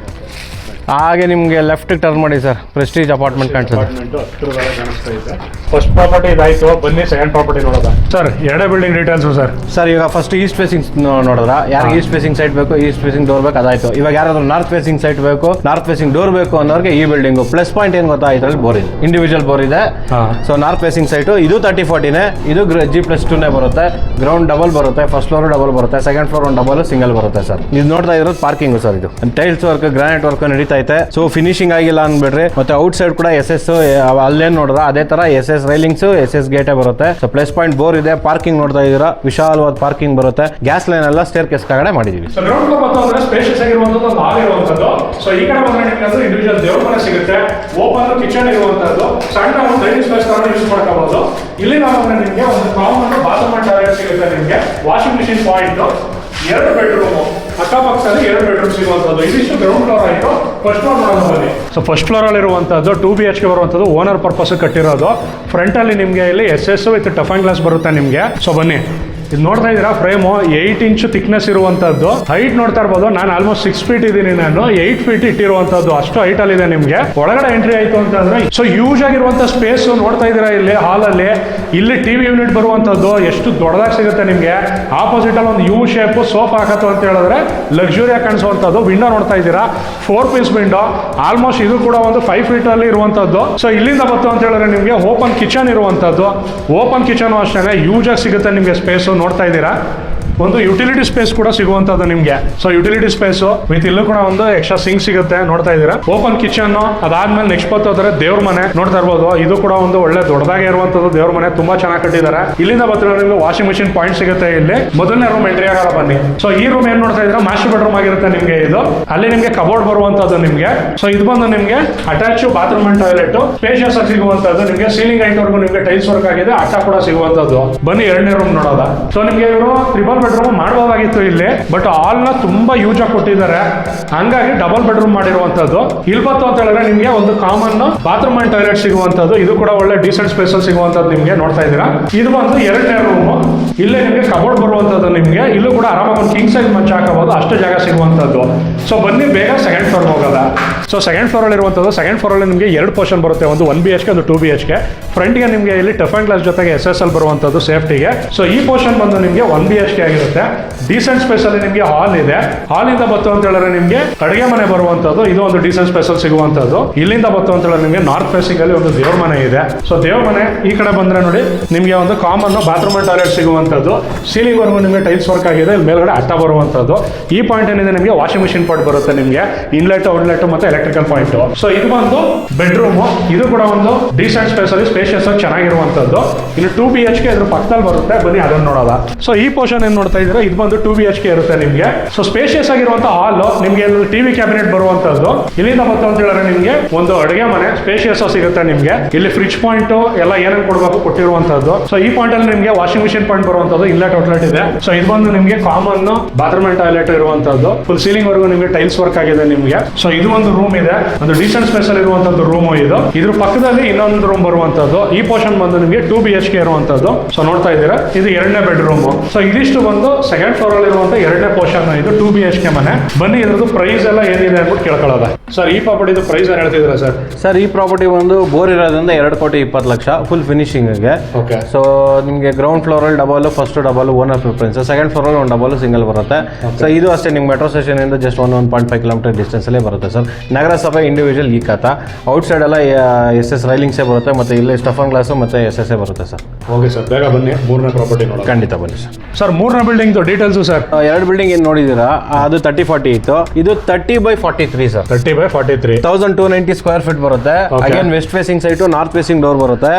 Speaker 2: ಹಾಗೆ ನಿಮಗೆ ಲೆಫ್ಟ್ ಟರ್ನ್ ಮಾಡಿ ಸರ್, ಪ್ರೆಸ್ಟೀಜ್ ಅಪಾರ್ಟ್ಮೆಂಟ್ ಕಾಣಿಸುತ್ತೆ.
Speaker 1: ಫಸ್ಟ್ ಪ್ರಾಪರ್ಟಿ ಇದಾಯ್ತು, ಬನ್ನಿ ಸೆಕೆಂಡ್ ಪ್ರಾಪರ್ಟಿ ನೋಡೋದ ಸರ್. ಎರಡೇ ಬಿಲ್ಡಿಂಗ್ ಡೀಟೇಲ್ಸ್ ಸರ್.
Speaker 2: ಸರ್ ಈಗ ಫಸ್ಟ್ ಈಸ್ಟ್ ಫೇಸಿಂಗ್ ನೋಡಿದ್ರ, ಯಾರಿಗೆ ಈಸ್ಟ್ ಫೇಸಿಂಗ್ ಸೈಟ್ ಬೇಕು, ಈಸ್ಟ್ ಫೇಸಿಂಗ್ ಡೋರ್ ಬೇಕು, ಅದಾಯ್ತು. ಇವಾಗ ಯಾರಾದ್ರೂ ನಾರ್ತ್ ಫೇಸಿಂಗ್ ಸೈಟ್ ಬೇಕು, ನಾರ್ತ್ ಫೇಸಿಂಗ್ ಡೋರ್ ಬೇಕು ಅನ್ನೋರಿಗೆ ಈ ಬಿಲ್ಡಿಂಗ್ ಪ್ಲಸ್ ಪಾಯಿಂಟ್ ಏನು ಗೊತ್ತಾ, ಇದರಲ್ಲಿ ಬೋರ್ ಇದೆ, ಇಂಡಿವಿಜುವಲ್ ಬೋರ್ ಇದೆ. ಸೊ ನಾರ್ತ್ ಫೇಸಿಂಗ್ ಸೈಟ್ ಇದು 30-40ನೇ, ಇದು G+2ನೇ ಬರುತ್ತೆ. ಗ್ರೌಂಡ್ ಡಬಲ್ ಬರುತ್ತೆ, ಫಸ್ಟ್ ಫ್ಲೋರ್ ಡಬಲ್ ಬರುತ್ತೆ, ಸೆಕೆಂಡ್ ಫ್ಲೋರ್ ಒಂದು ಡಬಲ್ ಸಿಂಗಲ್ ಬರುತ್ತೆ ಸರ್. ಇದು ನೋಡ್ತಾ ಇರೋದು ಪಾರ್ಕಿಂಗ್ ಸರ್. ಇದು ಟೈಲ್ಸ್ ವರ್ಕ್, ಗ್ರಾನೈಟ್ ವರ್ಕ್ ನಡೀತಾ ಐತೆ. ಸೊ ಫಿನಿಶಿಂಗ್ ಆಗಿಲ್ಲ ಅನ್ಬಿಡ್ರಿ. ಮತ್ತೆ ಔಟ್ ಸೈಡ್ ಕೂಡ SS ಅಲ್ಲೇನ್ ನೋಡಿದ್ರ ಅದೇ ತರ SS ರೈಲಿಂಗ್ಸ್, SS ಗೇಟೇ ಬರುತ್ತೆ. ಸೊ ಪ್ಲಸ್ ಪಾಯಿಂಟ್ ಬೋರ್ ಇದೆ. ಪಾರ್ಕಿಂಗ್ ನೋಡ್ತಾ ಇದೀರಾ, ವಿಶಾಲವಾದ ಪಾರ್ಕಿಂಗ್ ಬರುತ್ತೆ. ಗ್ಯಾಸ್ ಲೈನ್ ಎಲ್ಲ ಸ್ಟೇರ್ ಕೇಸ್ ಕೆಳಗಡೆ ಮಾಡಿದೀವಿ.
Speaker 1: ಸೊ ಈ ಕಡೆ ಬಂದ್ರೆ ನಿಮಗೆ ಇಂಡಿವಿಜುವಲ್ ದೇವ್ರ ಮನೆ ಸಿಗುತ್ತೆ, ಓಪನ್ ಕಿಚನ್ ಇರುವಂತದ್ದು, ಸಣ್ಣ ಒಂದು ಡೈನಿಂಗ್ ಸ್ಪೇಸ್ ತರ ಯೂಸ್ ಮಾಡ್ಕೋಬಹುದು. ಇಲ್ಲಿ ನಾವು ನಿಮಗೆ ಒಂದು ಕಾಮನ್ ಬಾತ್ರೂಮ್ ಅಂಡ್ ಟಾಯ್ಲೆಟ್ ಸಿಗುತ್ತೆ. ನಿಮಗೆ ವಾಷಿಂಗ್ ಮಿಷಿನ್ ಪಾಯಿಂಟ್, 2 ಬೆಡ್ರೂಮ್, ಅಕ್ಕಪಕ್ಕದಲ್ಲಿ 2 ಬೆಡ್ರೂಮ್ ಸಿಗುವಂತದ್ದು. ಇದಿಷ್ಟು ಗ್ರೌಂಡ್ ಫ್ಲೋರ್ ಆಯಿತು. ಫಸ್ಟ್ ಫ್ಲೋರ್ ನೋಡೋಣ ಬನ್ನಿ. ಸೊ ಫಸ್ಟ್ ಫ್ಲೋರ್ ಅಲ್ಲಿ ಇರುವಂತದ್ದು 2 BHK ಬರುವಂತದ್ದು, ಓನರ್ ಪರ್ಪಸ್ ಕಟ್ಟಿರೋದು. ಫ್ರಂಟ್ ಅಲ್ಲಿ ನಿಮಗೆ ಇಲ್ಲಿ SS with tough and glass ಬರುತ್ತೆ ನಿಮಗೆ. ಸೊ ಬನ್ನಿ, ಇದು ನೋಡ್ತಾ ಇದ್ದೀರಾ ಫ್ರೇಮು 8 ಇಂಚ್ ಥಿಕ್ನೆಸ್ ಇರುವಂತದ್ದು. ಹೈಟ್ ನೋಡ್ತಾ ಇರ್ಬೋದು, ನಾನು ಆಲ್ಮೋಸ್ಟ್ 6 ಫೀಟ್ ಇದ್ದೀನಿ, ನಾನು 8 ಫೀಟ್ ಇಟ್ಟಿರುವಂತದ್ದು, ಅಷ್ಟು ಹೈಟ್ ಅಲ್ಲಿ ಇದೆ ನಿಮಗೆ. ಒಳಗಡೆ ಎಂಟ್ರಿ ಆಯ್ತು ಅಂತಂದ್ರೆ ಸೊ ಯೂಸ್ ಆಗಿರುವಂತ ಸ್ಪೇಸ್ ನೋಡ್ತಾ ಇದ್ದೀರಾ. ಇಲ್ಲಿ ಹಾಲ್ ಅಲ್ಲಿ ಇಲ್ಲಿ TV ಯೂನಿಟ್ ಬರುವಂತದ್ದು ಎಷ್ಟು ದೊಡ್ಡದಾಗಿ ಸಿಗುತ್ತೆ ನಿಮಗೆ. ಆಪೋಸಿಟ್ ಅಲ್ಲಿ ಒಂದು U ಶೇಪ್ ಸೋಫಾ ಹಾಕತ್ತು ಅಂತ ಹೇಳಿದ್ರೆ ಲಕ್ಸುರಿಯಾಗಿ ಕಾಣಿಸುವಂತದ್ದು. ವಿಂಡೋ ನೋಡ್ತಾ ಇದ್ದೀರಾ, 4 ಪೀಸ್ ವಿಂಡೋ. ಆಲ್ಮೋಸ್ಟ್ ಇದು ಕೂಡ ಒಂದು 5 ಫೀಟ್ ಅಲ್ಲಿ ಇರುವಂತದ್ದು. ಸೊ ಇಲ್ಲಿಂದ ಬಂತು ಅಂತ ಹೇಳಿದ್ರೆ ನಿಮಗೆ ಓಪನ್ ಕಿಚನ್ ಇರುವಂತದ್ದು. ಓಪನ್ ಕಿಚನ್ ಅಷ್ಟೇ ಯೂಸ್ ಆಗಿ ಸಿಗುತ್ತೆ ನಿಮಗೆ ಸ್ಪೇಸ್. ನೋಡ್ತಾ ಇದ್ದೀರಾ, ಒಂದು ಯುಟಿಲಿಟಿ ಸ್ಪೇಸ್ ಕೂಡ ಸಿಗುವಂತದ್ದು ನಿಮಗೆ. ಸೊ ಯುಟಿಲಿಟಿ ಸ್ಪೇಸ್ ವಿತ್ ಇಲ್ಲೂ ಕೂಡ ಒಂದು ಎಕ್ಸ್ಟ್ರಾ ಸಿಂಕ್ ಸಿಗುತ್ತೆ. ನೋಡ್ತಾ ಇದ್ದೀರಾ, ಓಪನ್ ಕಿಚನ್. ಅದಾದ್ಮೇಲೆ ನೆಕ್ಸ್ಟ್ ಬರ್ತೋದ್ರೆ ದೇವ್ರ ಮನೆ ನೋಡ್ತಾ ಇರ್ಬೋದು. ಇದು ಕೂಡ ಒಂದು ಒಳ್ಳೆ ದೊಡ್ಡದಾಗಿ ಇರುವಂತದ್ದು ದೇವ್ರ ಮನೆ, ತುಂಬಾ ಚೆನ್ನಾಗಿ ಕಟ್ಟಿದ್ದಾರೆ. ಇಲ್ಲಿಂದ ಬರ್ತಾರೆ ನಿಮಗೆ ವಾಷಿಂಗ್ ಮಿಷಿನ್ ಪಾಯಿಂಟ್ ಸಿಗುತ್ತೆ. ಇಲ್ಲಿ ಮೊದಲನೇ ರೂಮ್ ಎಂಟ್ರಿ ಆಗಲ್ಲ ಬನ್ನಿ. ಸೊ ಈ ರೂಮ್ ಏನ್ ನೋಡ್ತಾ ಇದ್ದೀರಾ, ಮಾಸ್ಟರ್ ಬೆಡ್ರೂಮ್ ಆಗಿರುತ್ತೆ ನಿಮಗೆ ಇದು. ಅಲ್ಲಿ ನಿಮಗೆ ಕಬೋರ್ಡ್ ಬರುವಂತದ್ದು ನಿಮಗೆ. ಸೊ ಇದು ಬಂದು ನಿಮಗೆ attach bathroom and toilet, spacious ಆಗಿ ಸಿಗುವಂತದ್ದು ನಿಮಗೆ. ಸೀಲಿಂಗ್ ಹೈಟ್ ವರ್ಗು ನಿಮಗೆ ಟೈಲ್ಸ್ ವರ್ಕ್ ಆಗಿದೆ, ಅಟ್ಟ ಕೂಡ ಸಿಗುವಂತದ್ದು. ಬನ್ನಿ ಎರಡನೇ ರೂಮ್ ನೋಡೋದ. ಸೊ ನಿಮಗೆ ಇವರು 3 ಬೆಡ್ರೂಮ್ ಮಾಡಬಹುದಾಗಿತ್ತು ಇಲ್ಲಿ, ಬಟ್ ಹಾಲ್ ನ ತುಂಬಾ ಯೂಸ್ ಆಗಿ ಕೊಟ್ಟಿದ್ದಾರೆ, ಹಂಗಾಗಿ ಡಬಲ್ ಬೆಡ್ರೂಮ್ ಮಾಡಿರುವಂತದ್ದು. ಇಲ್ಲಿ ಬಂತು ಅಂತ ಹೇಳಿದ್ರೆ ನಿಮ್ಗೆ ಒಂದು ಕಾಮನ್ ಬಾತ್ರೂಮ್ ಅಂಡ್ ಟಾಯ್ಲೆಟ್ ಸಿಗುವಂತದ್ದು, ಇದು ಕೂಡ ಒಳ್ಳೆ ಡೀಸೆಂಟ್ ಸ್ಪೇಸ್ ಅಲ್ಲಿ ಸಿಗುವಂತದ್ದು ನಿಮ್ಗೆ ನೋಡ್ತಾ ಇದ್ದೀರಾ. ಇದು ಬಂದು 2ನೇ ರೂಮ್. ಇಲ್ಲೇ ನಿಮ್ಗೆ ಕಬೋರ್ಡ್ ಬರುವಂತದ್ದು, ನಿಮ್ಗೆ ಇಲ್ಲೂ ಕೂಡ ಆರಾಮಾಗಿ ಒಂದು ಕಿಂಗ್ ಸೈಜ್ ಮಂಚ ಹಾಕಬಹುದು, ಅಷ್ಟು ಜಾಗ ಸಿಗುವಂತದ್ದು. ಸೊ ಬನ್ನಿ ಬೇಗ ಸೆಕೆಂಡ್ ಫ್ಲೋರ್ ಹೋಗೋದ. ಸೊ ಸೆಕೆಂಡ್ ಫ್ಲೋರ್ ಅಲ್ಲಿ ಇರುವಂತದ್ದು, ಸೆಕೆಂಡ್ ಫ್ಲೋರ್ ಅಲ್ಲಿ ನಿಮಗೆ 2 ಪೋರ್ಷನ್ ಬರುತ್ತೆ, ಒಂದು 1 BHK ಒಂದು 2 BHK. ಫ್ರಂಟ್ ಗೆ ನಿಮಗೆ ಇಲ್ಲಿ ಟಫ್ ಅಂಡ್ ಗ್ಲಾಸ್ ಜೊತೆಗೆ SSL ಬರುವಂತದ್ದು ಸೇಫ್ಟಿಗೆ. ಸೊ ಈ ಪೋರ್ಷನ್ ಬಂದು ನಿಮಗೆ 1 BHK ಆಗಿರುತ್ತೆ. ಡೀಸೆಂಟ್ ಸ್ಪೇಸ್ ಅಲ್ಲಿ ನಿಮಗೆ ಹಾಲ್ ಇದೆ. ಹಾಲ್ ಇಂದ ಬತ್ತು ಅಂತ ಹೇಳಿದ್ರೆ ನಿಮಗೆ ಅಡುಗೆ ಮನೆ ಬರುವಂತದ್ದು, ಇದು ಒಂದು ಡೀಸೆಂಟ್ ಸ್ಪೇಸ್ ಅಲ್ಲಿ ಸಿಗುವಂತದ್ದು. ಇಲ್ಲಿಂದ ಬತ್ತು ಅಂತ ಹೇಳಿದ್ರೆ ನಿಮಗೆ ನಾರ್ತ್ ಫೇಸಿಂಗ್ ಅಲ್ಲಿ ಒಂದು ದೇವ್ರ ಮನೆ ಇದೆ. ಸೊ ದೇವ್ರ ಮನೆ ಈ ಕಡೆ ಬಂದ್ರೆ ನೋಡಿ ನಿಮಗೆ ಒಂದು ಕಾಮನ್ ಬಾತ್ರೂಮ್ ಅಂಡ್ ಟಾಯ್ಲೆಟ್ ಸಿಗುವಂತದ್ದು. ಸೀಲಿಂಗ್ ವರ್ಗು ನಿಮಗೆ ಟೈಲ್ಸ್ ವರ್ಕ್ ಆಗಿದೆ, ಇಲ್ಲಿ ಮೇಲ್ಗಡೆ ಅಟ್ಟ ಬರುವಂತದ್ದು. ಈ ಪಾಯಿಂಟ್ ಏನಿದೆ ನಿಮಗೆ ವಾಷಿಂಗ್ ಮಿಷಿನ್ ಪಾಯಿಂಟ್ ಬರುತ್ತೆ, ನಿಮಗೆ ಇನ್ಲೆಟ್ ಔಟ್ಲೆಟ್ ಮತ್ತೆ ಎಲೆಕ್ಟ್ರಿಕಲ್ ಪಾಯಿಂಟ್. ಸೊ ಇದು ಬಂದು ಬೆಡ್ರೂಮ್, ಇದು ಕೂಡ ಒಂದು ಡೀಸೆಂಟ್ ಸ್ಪೇಸ್ ಅಲ್ಲಿ ಸ್ಪೇಷಿಯಸ್ ಆಗಿ ಚೆನ್ನಾಗಿರುವಂತದ್ದು. ಇನ್ನು 2 BHK ಇದ್ರ ಪಕ್ಕದಲ್ಲಿ ಬರುತ್ತೆ, ಬನ್ನಿ ಅದನ್ನ ನೋಡೋದ. ಸೊ ಈ ಪೋರ್ಷನ್ ಏನ್ ನೋಡ್ತಾ ಇದ್ರೆ ಇದು ಬಂದು 2 BHK ಇರುತ್ತೆ ನಿಮಗೆ. ಸೊ ಸ್ಪೇಷಿಯಸ್ ಆಗಿರುವಂತಹ ಹಾಲ್, ನಿಮಗೆ ಟಿವಿ ಕ್ಯಾಬಿನೆಟ್ ಬರುವಂತದ್ದು. ಇಲ್ಲಿಂದ ಬಂತು ಅಂತ ಹೇಳಿದ್ರೆ ನಿಮಗೆ ಒಂದು ಅಡುಗೆ ಮನೆ ಸ್ಪೇಷಿಯಸ್ ಸಿಗುತ್ತೆ ನಿಮಗೆ. ಇಲ್ಲಿ ಫ್ರಿಡ್ಜ್ ಪಾಯಿಂಟ್ ಎಲ್ಲ ಏನೇನು ಕೊಡಬೇಕು ಕೊಟ್ಟಿರುವಂತದ್ದು. ಸೊ ಈ ಪಾಯಿಂಟ್ ಅಲ್ಲಿ ನಿಮಗೆ ವಾಷಿಂಗ್ ಮಿಷಿನ್ ಪಾಯಿಂಟ್ ಬರುವಂತದ್ದು, ಇನ್ಲೆಟ್ ಔಟ್ಲೆಟ್ ಇದೆ. ಸೊ ಇದು ಬಂದು ನಿಮಗೆ ಕಾಮನ್ ಬಾತ್ರೂಮ್ ಅಂಡ್ ಟಾಯ್ಲೆಟ್ ಇರುವಂತದ್ದು. ಫುಲ್ ಸೀಲಿಂಗ್ ವರ್ಗು ನಿಮಗೆ ಟೈಲ್ಸ್ ವರ್ಕ್ ಆಗಿದೆ ನಿಮಗೆ. ಸೊ ಇದು ಒಂದು ರೂಮ್ ಇದೆ, ಒಂದು ಡೀಸೆಂಟ್ ಸ್ಪೇಸ್ ಅಲ್ಲಿ ಇರುವಂತದ್ದು ರೂಮ್ ಇದು. ಇದ್ರ ಪಕ್ಕದಲ್ಲಿ ಇನ್ನೊಂದು ರೂಮ್ ಬರುವಂತದ್ದು. ಈ ಪೋರ್ಷನ್ ಬಂದು ನಿಮಗೆ 2 BHK ಇರುವಂತದ್ದು. ಸೊ ನೋಡ್ತಾ ಇದ್ದೀರಾ, ಇದು 2ನೇ ಬೆಡ್ರೂಮ್. ಸೊ ಇದಿಷ್ಟು ಬಂದು ಸೆಕೆಂಡ್ ಫ್ಲೋರ್ ಅಲ್ಲಿ ಇರುವಂತ 2ನೇ ಪೋರ್ಷನ್. ಇದು 2 BHK ಮನೆ. ಬನ್ನಿ ಇದ್ರದ್ದು ಪ್ರೈಸ್ ಎಲ್ಲ ಏನಿದೆ ಅಂದ್ಬಿಟ್ಟು ಕೇಳ್ಕೊಳ್ಳೋದ. ಸರ್ ಈ ಪ್ರಾಪರ್ಟಿದು ಪ್ರೈಸ್ ಏನ್ ಹೇಳ್ತಿದ್ದೀರಾ ಸರ್?
Speaker 2: ಸರ್ ಈ ಪ್ರಾಪರ್ಟಿ ಒಂದು ಬೋರ್ ಇರೋದ್ರಿಂದ 2,20,00,000 ಫುಲ್ ಫಿನಿಶಿಂಗ್ ಗೆ.
Speaker 1: ಓಕೆ.
Speaker 2: ಸೊ ನಿಮಗೆ ಗ್ರೌಂಡ್ ಫ್ಲೋರ್ ಅಲ್ಲಿ double, first double owner preference. Second floor ಅಲ್ಲಿ ಒಂದು ಡಬಲ್ ಸಿಂಗಲ್ ಬರುತ್ತೆ. ಸೊ ಇದು ಅಷ್ಟೇ ನಿಮ್ಗೆ ಮೆಟ್ರೋ ಸ್ಟೇಷನ್ ಇಂದ ಜಸ್ಟ್ 1.5 ಕಿಲೋಮೀಟರ್ ಡಿಸ್ಟೆನ್ಸ್ ಅಲ್ಲೇ ಬರುತ್ತೆ ಸರ್. ನಗರಸಭೆ ಇಂಡಿವಿಜುವಲ್ ಈ ಖಾತಾ. ಔಟ್ ಸೈಡ್ ಎಲ್ಲ SS ರೈಲಿಂಗ್ಸೇ ಬರುತ್ತೆ, ಮತ್ತೆ ಇಲ್ಲಿ ಸ್ಟಫನ್ ಗ್ಲಾಸ್ ಮತ್ತೆ SS ಬರುತ್ತೆ ಸರ್.
Speaker 1: ಓಕೆ ಸರ್, ಬೇಗ ಬನ್ನಿ 3ನೇ ಪ್ರಾಪರ್ಟಿ ನೋಡೋಣ.
Speaker 2: ಖಂಡಿತ ಬನ್ನಿ ಸರ್.
Speaker 1: ಸರ್ 3ನೇ ಬಿಲ್ಡಿಂಗ್ ಡೀಟೇಲ್ಸ್ ಸರ್.
Speaker 2: 2 ಬಿಲ್ಡಿಂಗ್ ಏನ್ ನೋಡಿದೀರಾ, ಅದು 30-40 ಇತ್ತು, ಇದು 30/43 ಸರ್.
Speaker 1: 30/43
Speaker 2: 1290 ಸ್ಕ್ವೇರ್ ಫೀಟ್ ಬರುತ್ತೆ. Again west facing site, north facing door ಬರುತ್ತೆ.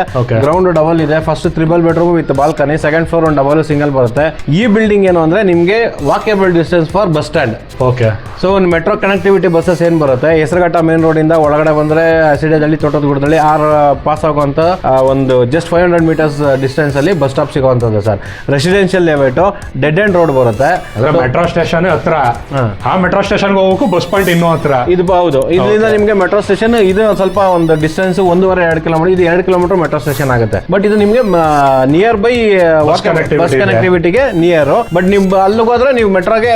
Speaker 2: ಗ್ರೌಂಡ್ ಡಬಲ್ ಇದೆ, first 3 bedroom with balcony, second floor ಒಂದು ಡಬಲ್ ಸಿಂಗಲ್ ಬರುತ್ತೆ. ಈ ಬಿಲ್ಡಿಂಗ್ ಏನು ಅಂದ್ರೆ ನಿಮಗೆ walkable distance for bus stand.
Speaker 1: Okay.
Speaker 2: So metro connectivity buses ಏನ್ ಬರುತ್ತೆ, ಹೆಸರುಘಟ್ಟ ಮೇನ್ ರೋಡ್ ಇಂದ ಒಳಗಡೆ ಬಂದ್ರೆ ಸಿಡಿಯಲ್ಲಿ ತೋಟದಗುಡದಲ್ಲಿ ಪಾಸ್ ಆಗುವಂತ ಒಂದು ಜಸ್ಟ್ 500 ಮೀಟರ್ಸ್ ಡಿಸ್ಟೆನ್ಸ್ ಅಲ್ಲಿ ಬಸ್ ಸ್ಟಾಪ್ ಸಿಗುವಂತದ್ದು sir. Residential layout, dead end road ಬರುತ್ತೆ.
Speaker 1: ಮೆಟ್ರೋ ಸ್ಟೇಷನ್ ಹತ್ರ, ಆ ಮೆಟ್ರೋ ಸ್ಟೇಷನ್ ಹೋಗಕ್ಕೂ ಬಸ್ ಪಾಯಿಂಟ್ ಇನ್ನೂ ಹತ್ರ.
Speaker 2: ಇದು ಹೌದು, ಇದರಿಂದ ನಿಮಗೆ ಮೆಟ್ರೋ ಸ್ಟೇಷನ್ ಇದು ಸ್ವಲ್ಪ ಒಂದು ಡಿಸ್ಟೆನ್ಸ್ 1.5-2 ಕಿಲೋಮೀಟರ್, ಇದು 2 ಕಿಲೋಮೀಟರ್ ಮೆಟ್ರೋ ಸ್ಟೇಷನ್ ಆಗುತ್ತೆ. ಬಟ್ ಇದು ನಿಮಗೆ ನಿಯರ್ ಬೈ ಬಸ್ ಕನೆಕ್ಟಿವಿಟಿಗೆ ನಿಯರ್. ಬಟ್ ನೀವು ಅಲ್ಲಿಗೆ ಹೋದ್ರೆ ನೀವು ಮೆಟ್ರೋಗೆ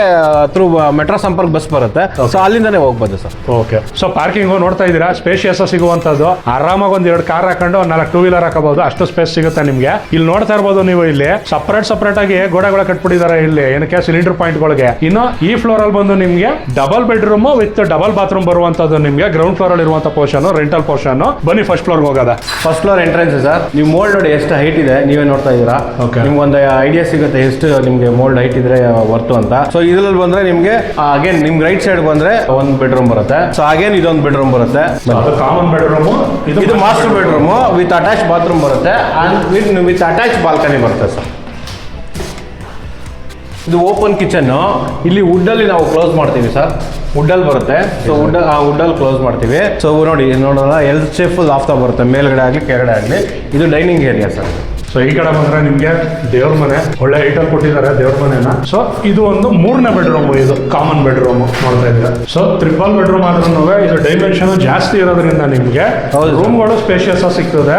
Speaker 2: ಥ್ರೂ ಮೆಟ್ರೋ ಸಂಪರ್ಕ ಬಸ್ ಬರುತ್ತೆ. ಸೊ ಅಲ್ಲಿಂದಾನೇ ಹೋಗ್ಬೋದು ಸರ್.
Speaker 1: ಓಕೆ. ಸೊ ಪಾರ್ಕಿಂಗ್ ನೋಡ್ತಾ ಇದ್ದೀರಾ, ಸ್ಪೇಷಿಯಸ್ ಸಿಗುವಂತದ್ದು. ಆರಾಮಾಗಿ ಒಂದ್ 2 ಕಾರ್ ಹಾಕೊಂಡು 4 ಟೂ ವೀಲರ್ ಹಾಕಬಹುದು, ಅಷ್ಟು ಸ್ಪೇಸ್ ಸಿಗುತ್ತೆ ನಿಮ್ಗೆ. ಇಲ್ಲಿ ನೋಡ್ತಾ ಇರ್ಬೋದು ನೀವು, ಇಲ್ಲಿ ಸಪರೇಟ್ ಆಗಿ ಗೋಡೆಗಳ ಕಟ್ಬಿಟ್ಟಿದ್ದಾರೆ ಇಲ್ಲಿ, ಏನಕ್ಕೆ ಸಿಲಿಂಡರ್ ಪಾಯಿಂಟ್ ಗಳಿಗೆ. ಇನ್ನು ಈ ಫ್ಲೋರ್ ಅಲ್ಲಿ ಬಂದು ನಿಮ್ಗೆ double bedroom with double bathroom ಬರುವಂತದ್ದು ನಿಮ್ಗೆ ಗ್ರೌಂಡ್ ಫ್ಲೋರ್ ಅಲ್ಲಿ ಇರುವಂತ ಪೋರ್ಷನ್, ರೆಂಟಲ್ ಪೋರ್ಷನ್. ಬನ್ನಿ ಫಸ್ಟ್ ಫ್ಲೋರ್ ಹೋಗೋದ.
Speaker 2: First floor entrance sir. ನೀವು ಮೋಲ್ಡ್ ನೋಡಿ ಎಷ್ಟು ಹೈಟ್ ಇದೆ, ನೀವೇ ನೋಡ್ತಾ ಇದ್ದೀರಾ. ನಿಮ್ಗೆ ಒಂದು ಐಡಿಯಾ ಸಿಗುತ್ತೆ ಎಷ್ಟು ನಿಮ್ಗೆ ಮೋಲ್ಡ್ ಹೈಟ್ ಇದ್ರೆ ವರ್ತು ಅಂತ. ಸೊ ಇದ್ರಲ್ಲಿ ಬಂದ್ರೆ ನಿಮ್ಗೆ ಅಗೇನ್ ನಿಮ್ಗೆ ರೈಟ್ ಸೈಡ್ ಬಂದ್ರೆ ಒಂದು ಬೆಡ್ರೂಮ್ ಬರುತ್ತೆ. ಸೊ ಅಗೇನ್ ಇದೊಂದು ಬೆಡ್ರೂಮ್ ಬರುತ್ತೆ,
Speaker 1: ಕಾಮನ್ ಬೆಡ್ರೂಮ್.
Speaker 2: ಇದು master bedroom with attach bathroom ಬರುತ್ತೆ, ವಿತ್ ಅಟ್ಯಾಚ್ ಬಾಲ್ಕನಿ ಬರುತ್ತೆ ಸರ್. ಇದು ಓಪನ್ ಕಿಚನ್. ಇಲ್ಲಿ ವುಡ್ ಅಲ್ಲಿ ನಾವು ಕ್ಲೋಸ್ ಮಾಡ್ತೀವಿ ಸರ್, ವುಡ್ ಅಲ್ಲಿ ಬರುತ್ತೆ. ಸೊ ವುಡ್ ಅಲ್ಲಿ ಕ್ಲೋಸ್ ಮಾಡ್ತೀವಿ. ಸೊ ನೋಡಿ ನೋಡೋಣ, ಎಲ್ ಶೇಪ್ ಆಫ್ತಾ ಬರುತ್ತೆ, ಮೇಲ್ಗಡೆ ಆಗಲಿ ಕೆಳಗಡೆ ಆಗಲಿ. ಇದು ಡೈನಿಂಗ್ ಏರಿಯಾ ಸರ್.
Speaker 1: ಸೊ ಈ ಕಡೆ ಬಂದ್ರೆ ನಿಮ್ಗೆ ದೇವ್ರ ಮನೆ, ಒಳ್ಳೆ ಐಟಲ್ ಕೊಟ್ಟಿದ್ದಾರೆ ದೇವ್ರ ಮನೆನ. ಸೊ ಇದು ಒಂದು 3ನೇ ಬೆಡ್ರೂಮ್, ಇದು ಕಾಮನ್ ಬೆಡ್ರೂಮ್ ನೋಡ್ತಾ ಇದ್ದೀರಾ. ಸೊ 3 ಬೆಡ್ರೂಮ್ ಆದ್ರೂ ಇದು ಡೈಮೆನ್ಷನ್ ಜಾಸ್ತಿ ಇರೋದ್ರಿಂದ ನಿಮ್ಗೆ ರೂಮ್ಗಳು ಸ್ಪೇಷಿಯಸ್ ಸಿಗ್ತದೆ.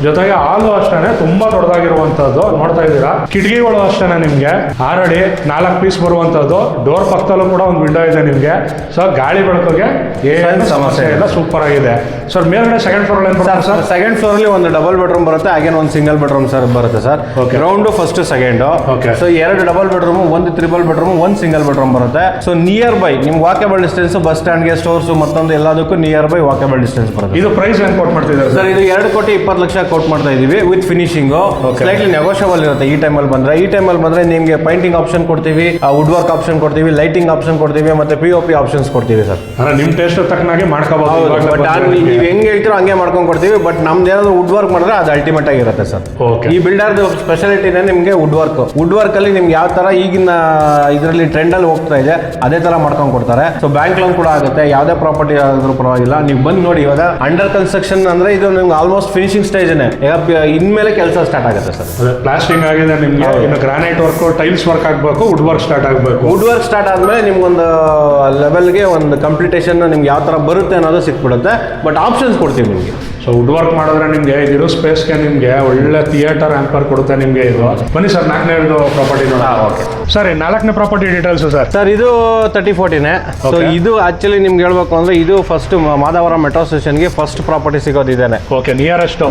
Speaker 1: ಜೊತೆಗೆ ಹಾಲು ಅಷ್ಟೇ ತುಂಬಾ ದೊಡ್ಡದಾಗಿರುವಂತದ್ದು ನೋಡ್ತಾ ಇದ್ದೀರಾ. ಕಿಟಕಿಗಳು ಅಷ್ಟೇ ನಿಮ್ಗೆ 6 ಅಡಿ 4 ಪೀಸ್ ಬರುವಂತದ್ದು. ಡೋರ್ ಪಕ್ಕದಲ್ಲೂ ಕೂಡ ಒಂದು ವಿಂಡೋ ಇದೆ ನಿಮ್ಗೆ. ಸೊ ಗಾಳಿ ಬೆಳಕಿಗೆ ಏನು ಸಮಸ್ಯೆ ಇಲ್ಲ, ಸೂಪರ್ ಆಗಿದೆ. ಸರ್ ಮೇಲ್ಗಡೆ ಸೆಕೆಂಡ್ ಫ್ಲೋರ್ ಏನ್ ಬರುತ್ತೆ ಸರ್?
Speaker 2: ಸೆಕೆಂಡ್ ಫ್ಲೋರ್ ಅಲ್ಲಿ ಒಂದು ಡಬಲ್ ಬೆಡ್ರೂಮ್ ಬರುತ್ತೆ, ಅಗೇನ್ ಒಂದು ಸಿಂಗಲ್ ಬೆಡ್ರೂಮ್ ಸರ್ ಬರುತ್ತೆ sir. Ground first second. So 2 double bedroom, 1 3 bedroom, 1 single bedroom ಬರುತ್ತೆ. ಸೊ ನಿಯರ್ ಬೈ ನಿಮ್ಗೆ ವಾಕೇಬಲ್ ಡಿಸ್ಟೆನ್ಸ್ ಬಸ್ ಸ್ಟ್ಯಾಂಡ್ಗೆ, ಸ್ಟೋರ್ಸ್ ಮತ್ತೊಂದು ಎಲ್ಲದಕ್ಕೂ ನಿಯರ್ ಬೈ ವಾಕೇಬಲ್ ಡಿಸ್ಟೆನ್ಸ್ ಬರುತ್ತೆ.
Speaker 1: ಇದು ಪ್ರೈಸ್ ಏನು ಕೋಟ್ ಮಾಡ್ತಿದ್ದಾರೆ
Speaker 2: ಸರ್? ಇದು 2,20,00,000 ಕೋಟ್ ಮಾಡ್ತಾ ಇದೀವಿ ವಿತ್ ಫಿನಿಶಿಂಗ್. ಸ್ಲೈಟ್ಲಿ ನೆಗೋಷಿಯಬಲ್ ಇರುತ್ತೆ ಈ ಟೈಮಲ್ಲಿ ಬಂದ್ರೆ. ಈ ಟೈಮಲ್ಲಿ ಬಂದ್ರೆ ನಿಮ್ಗೆ ಪೈಂಟಿಂಗ್ ಆಪ್ಷನ್ ಕೊಡ್ತೀವಿ, ವುಡ್ ವರ್ಕ್ ಆಪ್ಷನ್ ಕೊಡ್ತೀವಿ, ಲೈಟಿಂಗ್ ಆಪ್ಷನ್ ಕೊಡ್ತೀವಿ, ಮತ್ತೆ POP ಆಪ್ಷನ್ಸ್ ಕೊಡ್ತೀವಿ ಸರ್.
Speaker 1: ನಿಮ್ ಟೇಸ್ಟ್ ತಕ್ಕನಾಗಿ ಮಾಡ್ಕೋಬಹುದು.
Speaker 2: ನೀವು ಹೆಂಗ್ ಹೇಳ್ತೀರೋ ಹಂಗೆ ಮಾಡ್ಕೊಂಡು ಕೊಡ್ತೀವಿ. ಬಟ್ ನಮ್ದು ಏನಾದ್ರು ವುಡ್ ವರ್ಕ್ ಮಾಡಿದ್ರೆ ಅದು ಅಲ್ಟಿಮೇಟ್ ಆಗಿರುತ್ತೆ ಸರ್. ಈ ಬಿಲ್ಡರ್ ಸ್ಪೆಷಾಲಿಟಿನೇ ನಿಮಗೆ ವುಡ್ ವರ್ಕ್ ಅಲ್ಲಿ ನಿಮ್ಗೆ ಯಾವ ತರ ಈಗಿನ ಇದರಲ್ಲಿ ಟ್ರೆಂಡ್ ಅಲ್ಲಿ ಹೋಗ್ತಾ ಇದೆ ಅದೇ ತರ ಮಾಡ್ಕೊಂಡು ಕೊಡ್ತಾರೆ. ಸೊ ಬ್ಯಾಂಕ್ ಲೋನ್ ಕೂಡ ಆಗುತ್ತೆ, ಯಾವುದೇ ಪ್ರಾಪರ್ಟಿ ಆದ್ರೂ ಪರವಾಗಿಲ್ಲ. ನೀವು ಬಂದು ನೋಡಿ, ಇವಾಗ ಅಂಡರ್ ಕನ್ಸ್ಟ್ರಕ್ಷನ್ ಅಂದ್ರೆ ಇದು ನಿಮ್ಗೆ ಆಲ್ಮೋಸ್ಟ್ ಫಿನಿಶಿಂಗ್ ಸ್ಟೇಜ್ ಇನ್ಮೇಲೆ ಕೆಲಸ ಸ್ಟಾರ್ಟ್ ಆಗುತ್ತೆ ಸರ್.
Speaker 1: ಪ್ಲಾಸ್ಟಿಂಗ್ ಆಗಿದೆ ನಿಮ್ಗೆ, ಇನ್ನು ಗ್ರಾನೈಟ್ ವರ್ಕ್, ಟೈಲ್ಸ್ ವರ್ಕ್ ಆಗಬೇಕು, ವುಡ್ ವರ್ಕ್ ಸ್ಟಾರ್ಟ್ ಆಗಬೇಕು.
Speaker 2: ವುಡ್ ವರ್ಕ್ ಸ್ಟಾರ್ಟ್ ಆದ್ಮೇಲೆ ನಿಮ್ಗೊಂದು ಲೆವೆಲ್ಗೆ ಒಂದು ಕಂಪ್ಲೀಟೇಷನ್ ನಿಮ್ಗೆ ಯಾವ ತರ ಬರುತ್ತೆ ಅನ್ನೋದು ಸಿಕ್ಬಿಡುತ್ತೆ. ಬಟ್ ಆಪ್ಷನ್ಸ್ ಕೊಡ್ತೀವಿ ನಿಮಗೆ.
Speaker 1: ಸೊ ವುಡ್ ವರ್ಕ್ ಮಾಡಿದ್ರೆ ನಿಮಗೆ ಇದಿರೋ ಸ್ಪೇಸ್ಗೆ ನಿಮಗೆ ಒಳ್ಳೆ ಥಿಯೇಟರ್ ಆಂಪರ್ ಕೊಡುತ್ತೆ ನಿಮಗೆ ಇದು. ಬನ್ನಿ ಸರ್, 4ನೇ ಪ್ರಾಪರ್ಟಿ ನೋಡಿ.
Speaker 2: ಓಕೆ
Speaker 1: ಸರ್, 4ನೇ ಪ್ರಾಪರ್ಟಿ ಡೀಟೇಲ್ಸ್ ಸರ್.
Speaker 2: ಸರ್, ಇದು 3040ನೇ. ಸೊ ಇದು ಆಕ್ಚುಲಿ ನಿಮ್ಗೆ ಹೇಳ್ಬೇಕು ಅಂದ್ರೆ ಇದು ಫಸ್ಟ್ ಮಾದಾವರ ಮೆಟ್ರೋ ಸ್ಟೇಷನ್ಗೆ ಫಸ್ಟ್ ಪ್ರಾಪರ್ಟಿ ಸಿಗೋದು ಇದೇನೆ.
Speaker 1: Okay,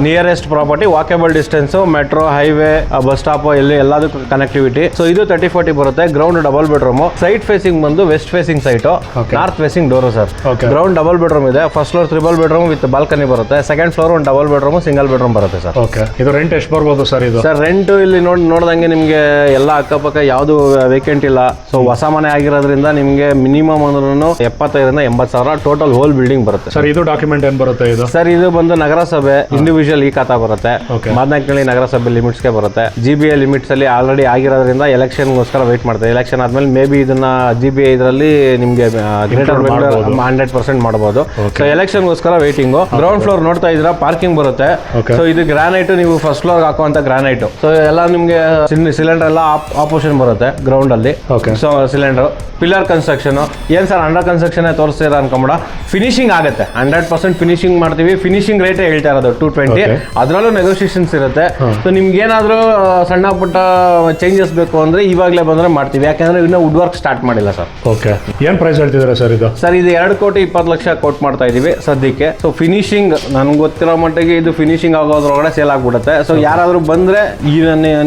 Speaker 1: nearest property, walkable distance, metro, highway, bus stop ಎಲ್ಲದಕ್ಕೂ ಕನೆಕ್ಟಿವಿಟಿ. ಸೊ ಇದು 3040 ಬರುತ್ತೆ. Ground double bedroom, side facing ಬಂದು west facing site, north facing door sir. Ground double bedroom ಇದೆ. First floor 3 bedroom with balcony ಬರುತ್ತೆ. Second floor ಒಂದು double bedroom, single bedroom ಬರುತ್ತೆ sir. Okay, ಇದು rent ಎಷ್ಟು ಬರ್ಬೋದು ಸರ್? ಇದು
Speaker 2: ಸರ್ ರೆಂಟ್ ಇಲ್ಲಿ ನೋಡ್ದಂಗೆ ನಿಮಗೆ ಎಲ್ಲ ಅಕ್ಕಪಕ್ಕ ಯಾವುದು ವೇಕೆಂಟ್ ಇಲ್ಲ. ಸೊ ಹೊಸ ಮನೆ ಆಗಿರೋದ್ರಿಂದ ನಿಮಗೆ ಮಿನಿಮಮ್ ಅಂದ್ರೂ 75,000 ರಿಂದ 80,000 ಟೋಟಲ್ ಹೋಲ್ ಬಿಲ್ಡಿಂಗ್ ಬರುತ್ತೆ
Speaker 1: ಸರ್. ಇದು ಡಾಕ್ಯುಮೆಂಟ್ ಏನ್ ಬರುತ್ತೆ ಇದು?
Speaker 2: ಸರ್, ಇದು ಬಂದು ನಗರಸಭೆ ಇಂಡಿವಿಜುವಲ್ ಈ ಖಾತಾ ಬರುತ್ತೆ. ಮಾದನಹಳ್ಳಿ ನಗರಸಭೆ ಲಿಮಿಟ್ಸ್ಗೆ ಬರುತ್ತೆ. GBA ಲಿಮಿಟ್ಸ್ ಅಲ್ಲಿ ಆಲ್ರೆಡಿ ಆಗಿರೋದ್ರಿಂದ ಎಲೆಕ್ಷನ್ಗೋಸ್ಕರ ವೇಟ್ ಮಾಡ್ತಾರೆ. ಎಲೆಕ್ಷನ್ ಆದ್ಮೇಲೆ ಮೇ ಬಿ ಇದನ್ನ GBA ಇದರಲ್ಲಿ ನಿಮ್ಗೆ ಗ್ರೇಟರ್ 100% ಮಾಡಬಹುದು. ಸೊ ಎಲೆಕ್ಷನ್ಗೋಸ್ಕರ ವೇಟಿಂಗು. ಗ್ರೌಂಡ್ ಫ್ಲೋರ್ ನೋಡ್ತಾ ಇದ್ರ ಪಾರ್ಕಿಂಗ್ ಬರುತ್ತೆ. ಸೊ ಇದು ಗ್ರಾನೈಟ್, ನೀವು ಫಸ್ಟ್ ಫ್ಲೋರ್ ಹಾಕುವಂತ ಗ್ರಾನೈಟ್. ಸೊ ಎಲ್ಲ ನಿಮ್ಗೆ ಸಿಲಿಂಡರ್ ಎಲ್ಲ ಆಪೋಸಿಷನ್ ಬರುತ್ತೆ ಗ್ರೌಂಡ್ ಅಲ್ಲಿ. ಸೊ ಸಿಲಿಂಡರ್, ಪಿಲ್ಲರ್ ಕನ್ಸ್ಟ್ರಕ್ಷನ್ ಏನ್ ಸರ್ ಅಂಡರ್ ಕನ್ಸ್ಟ್ರಕ್ಷನ್ ತೋರಿಸ್ತೀರ ಅನ್ಕೊಂಬಿಡ. ಫಿನಿಶಿಂಗ್ ಆಗುತ್ತೆ, 100% ಫಿನಿಶಿಂಗ್ ಮಾಡ್ತೀವಿ. ಫಿನಿಶಿಂಗ್ ರೇಟ್ ಹೇಳ್ತಾ ಇರೋದು 220. ಅದರಲ್ಲೂ ನೆಗೋಸಿಯೇಷನ್ಸ್ ಇರುತ್ತೆ. ಸೊ ನಿಮ್ಗೆ ಏನಾದ್ರು ಸಣ್ಣ ಪುಟ್ಟ ಚೇಂಜಸ್ ಬೇಕು ಅಂದ್ರೆ ಇವಾಗಲೇ ಬಂದ್ರೆ ಮಾಡ್ತೀವಿ. ಯಾಕಂದ್ರೆ ಇನ್ನು ವುಡ್ ವರ್ಕ್ ಸ್ಟಾರ್ಟ್ ಮಾಡಿಲ್ಲ ಸರ್.
Speaker 1: ಓಕೆ, ಏನ್ ಪ್ರೈಸ್ ಹೇಳ್ತಿದ್ದೀರಾ ಸರ್ ಇದು?
Speaker 2: ಸರ್, ಇದು 2,20,00,000 ಕೋಟ್ ಮಾಡ್ತಾ ಇದೀವಿ ಸದ್ಯಕ್ಕೆ. ಸೊ ಫಿನಿಶಿಂಗ್ ನನ್ಗೆ ಗೊತ್ತಿರೋ ಮಟ್ಟಿಗೆ ಇದು ಫಿನಿಶಿಂಗ್ ಆಗೋದ್ರೊಳಗಡೆ ಸೇಲ್ ಆಗ್ಬಿಡುತ್ತೆ. ಸೊ ಯಾರಾದ್ರೂ ಬಂದ್ರೆ ಈ